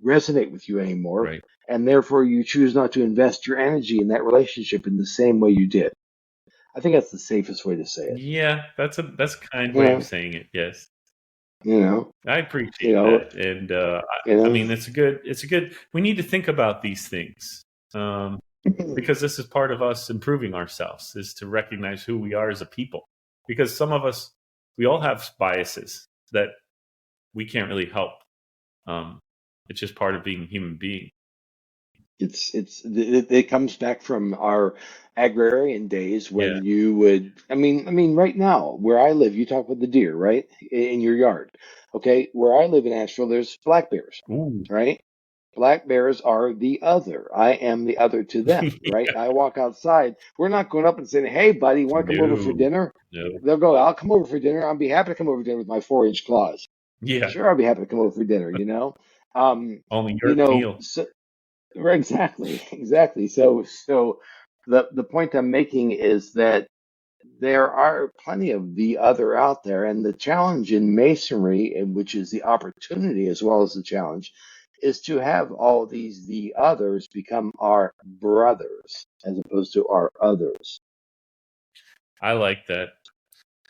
[SPEAKER 4] resonate with you anymore.
[SPEAKER 2] right.
[SPEAKER 4] And therefore you choose not to invest your energy in that relationship in the same way you did. I think that's the safest way to say it.
[SPEAKER 2] Yeah, that's a kind
[SPEAKER 4] You
[SPEAKER 2] way of
[SPEAKER 4] know,
[SPEAKER 2] saying it. Yes,
[SPEAKER 4] you know,
[SPEAKER 2] I
[SPEAKER 4] you
[SPEAKER 2] appreciate
[SPEAKER 4] know,
[SPEAKER 2] that, and
[SPEAKER 4] you
[SPEAKER 2] I
[SPEAKER 4] know.
[SPEAKER 2] mean, it's a good. We need to think about these things because this is part of us improving ourselves, is to recognize who we are as a people. Because some of us, we all have biases that we can't really help. Um, it's just part of being a human being.
[SPEAKER 4] It comes back from our agrarian days
[SPEAKER 2] Yeah.
[SPEAKER 4] when you would, I mean right now where I live, you talk about the deer, right? In your yard. Okay, where I live in Asheville, there's black bears,
[SPEAKER 2] Ooh.
[SPEAKER 4] right? Black bears are the other. I am the other to them, right? I walk outside. We're not going up and saying, "Hey, buddy, you want to come over for
[SPEAKER 2] No.
[SPEAKER 4] dinner?"
[SPEAKER 2] No.
[SPEAKER 4] They'll go, "I'll come over for dinner. I'll be happy to come over for dinner with my 4-inch claws."
[SPEAKER 2] Yeah.
[SPEAKER 4] Sure, I'll be happy to come over for dinner, you know? Um,
[SPEAKER 2] Only
[SPEAKER 4] you
[SPEAKER 2] your
[SPEAKER 4] know,
[SPEAKER 2] meal.
[SPEAKER 4] so, right, exactly, exactly. So the point I'm making is that there are plenty of the other out there, and the challenge in masonry, which is the opportunity as well as the challenge, is to have all these the others become our brothers as opposed to our others.
[SPEAKER 2] I like that.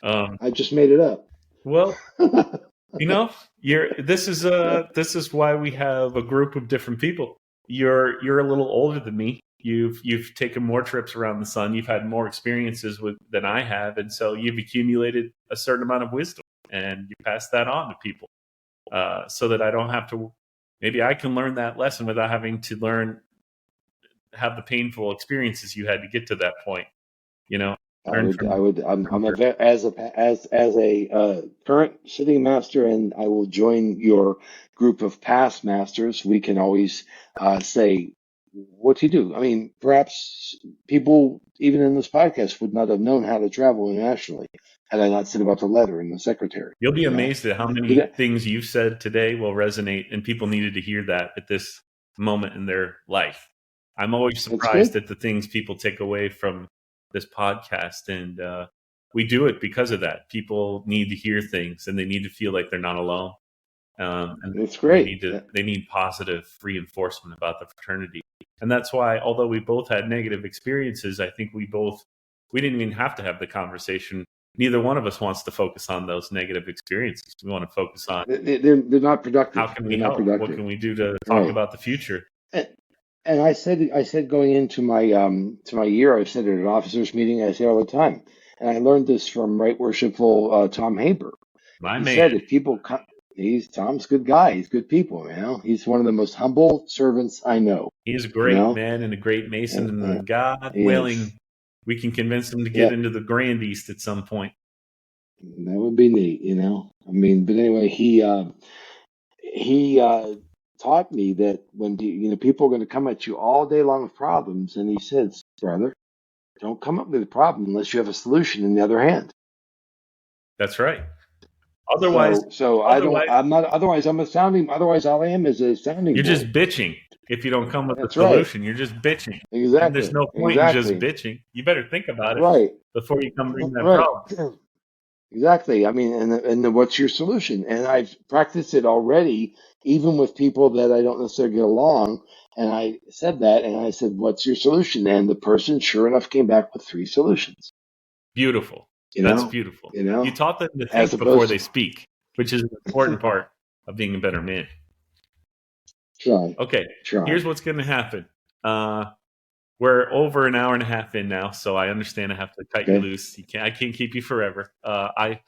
[SPEAKER 4] I just made it up.
[SPEAKER 2] Well, this is why we have a group of different people. You're a little older than me. You've taken more trips around the sun. You've had more experiences than I have, and so you've accumulated a certain amount of wisdom, and you pass that on to people, so that I don't have to. Maybe I can learn that lesson without having to have the painful experiences you had to get to that point.
[SPEAKER 4] I'm as a current sitting master, and I will join your group of past masters. We can always say, what do you do? I mean, perhaps people, even in this podcast, would not have known how to travel internationally had I not said about the letter and the secretary.
[SPEAKER 2] You'll be amazed at how many things you've said today will resonate, and people needed to hear that at this moment in their life. I'm always surprised at the things people take away from this podcast, and we do it because of that. People need to hear things, and they need to feel like they're not alone. And
[SPEAKER 4] it's great.
[SPEAKER 2] They need positive reinforcement about the fraternity, and that's why, although we both had negative experiences, I think we didn't even have to have the conversation. Neither one of us wants to focus on those negative experiences. We want to focus on
[SPEAKER 4] they're not productive.
[SPEAKER 2] How can we help? What can we do to talk about the future?
[SPEAKER 4] And I said going into my year, I said at an officers meeting, I say all the time, and I learned this from Right Worshipful Tom Haber. He said if people come, Tom's a good guy. He's good people. He's one of the most humble servants I know.
[SPEAKER 2] He's a great man and a great Mason, and God willing, we can convince him to get into the Grand East at some point.
[SPEAKER 4] That would be neat, I mean, but anyway, he taught me that when people are going to come at you all day long with problems, and he says, brother, don't come up with a problem unless you have a solution in the other hand.
[SPEAKER 2] That's right. Otherwise,
[SPEAKER 4] Otherwise, all I am is a sounding.
[SPEAKER 2] You're
[SPEAKER 4] board.
[SPEAKER 2] Just bitching. If you don't come with a solution, You're just bitching.
[SPEAKER 4] Exactly.
[SPEAKER 2] And there's no point in just bitching. You better think about it before you come bring that problem.
[SPEAKER 4] Exactly. I mean, and what's your solution? And I've practiced it already, even with people that I don't necessarily get along. And I said that, and I said, "What's your solution?" And the person, sure enough, came back with 3 solutions.
[SPEAKER 2] Beautiful. That's beautiful. You taught them to think before they speak, which is an important part of being a better man.
[SPEAKER 4] Try.
[SPEAKER 2] Okay. Here's what's going to happen. We're over an hour and a half in now, so I understand I have to cut you loose. I can't keep you forever. I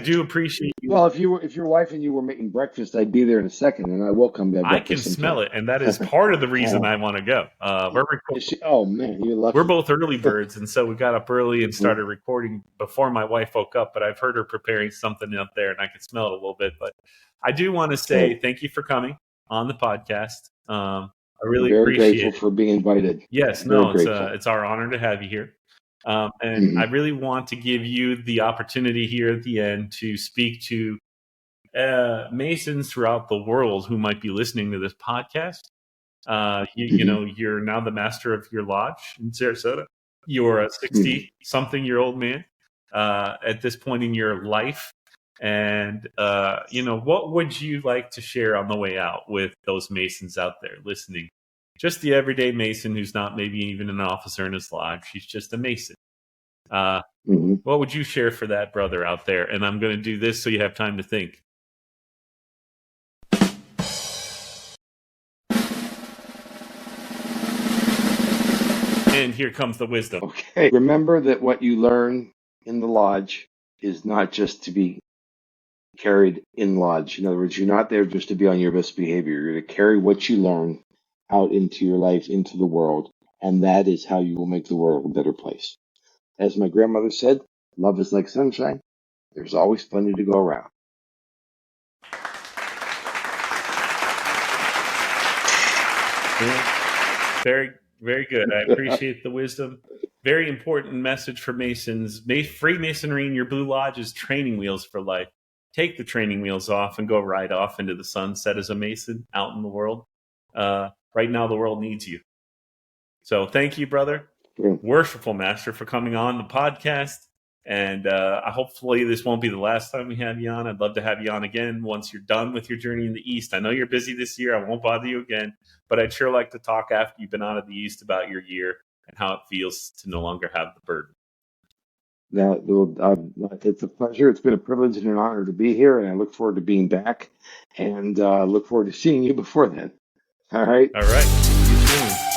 [SPEAKER 2] do appreciate you.
[SPEAKER 4] Well, if your wife and you were making breakfast, I'd be there in a second, and I will come back.
[SPEAKER 2] I can smell it, and that is part of the reason I want to go.
[SPEAKER 4] Oh man, you're lucky.
[SPEAKER 2] We're both early birds, and so we got up early and started recording before my wife woke up. But I've heard her preparing something up there, and I can smell it a little bit. But I do want to say thank you for coming on the podcast. I really appreciate it. Very grateful
[SPEAKER 4] for being invited.
[SPEAKER 2] Yes, it's our honor to have you here. And I really want to give you the opportunity here at the end to speak to Masons throughout the world who might be listening to this podcast. You're now the master of your lodge in Sarasota. You're a 60-something-year-old man at this point in your life. And, what would you like to share on the way out with those Masons out there listening? Just the everyday Mason who's not maybe even an officer in his lodge. He's just a Mason. What would you share for that brother out there? And I'm going to do this so you have time to think. And here comes the wisdom.
[SPEAKER 4] Okay. Remember that what you learn in the lodge is not just to be carried in lodge. In other words, you're not there just to be on your best behavior. You're to carry what you learn out into your life, into the world, and that is how you will make the world a better place. As my grandmother said, love is like sunshine. There's always plenty to go around.
[SPEAKER 2] Very, very good. I appreciate the wisdom. Very important message for Masons. Freemasonry in your Blue Lodge is training wheels for life. Take the training wheels off and go right off into the sunset as a Mason out in the world. Right now, the world needs you. So thank you, brother. Worshipful Master, for coming on the podcast. And hopefully this won't be the last time we have you on. I'd love to have you on again once you're done with your journey in the East. I know you're busy this year. I won't bother you again, but I'd sure like to talk after you've been out of the East about your year and how it feels to no longer have the burden.
[SPEAKER 4] It's a pleasure. It's been a privilege and an honor to be here, and I look forward to being back, and look forward to seeing you before then. All right.
[SPEAKER 2] All right. See you soon.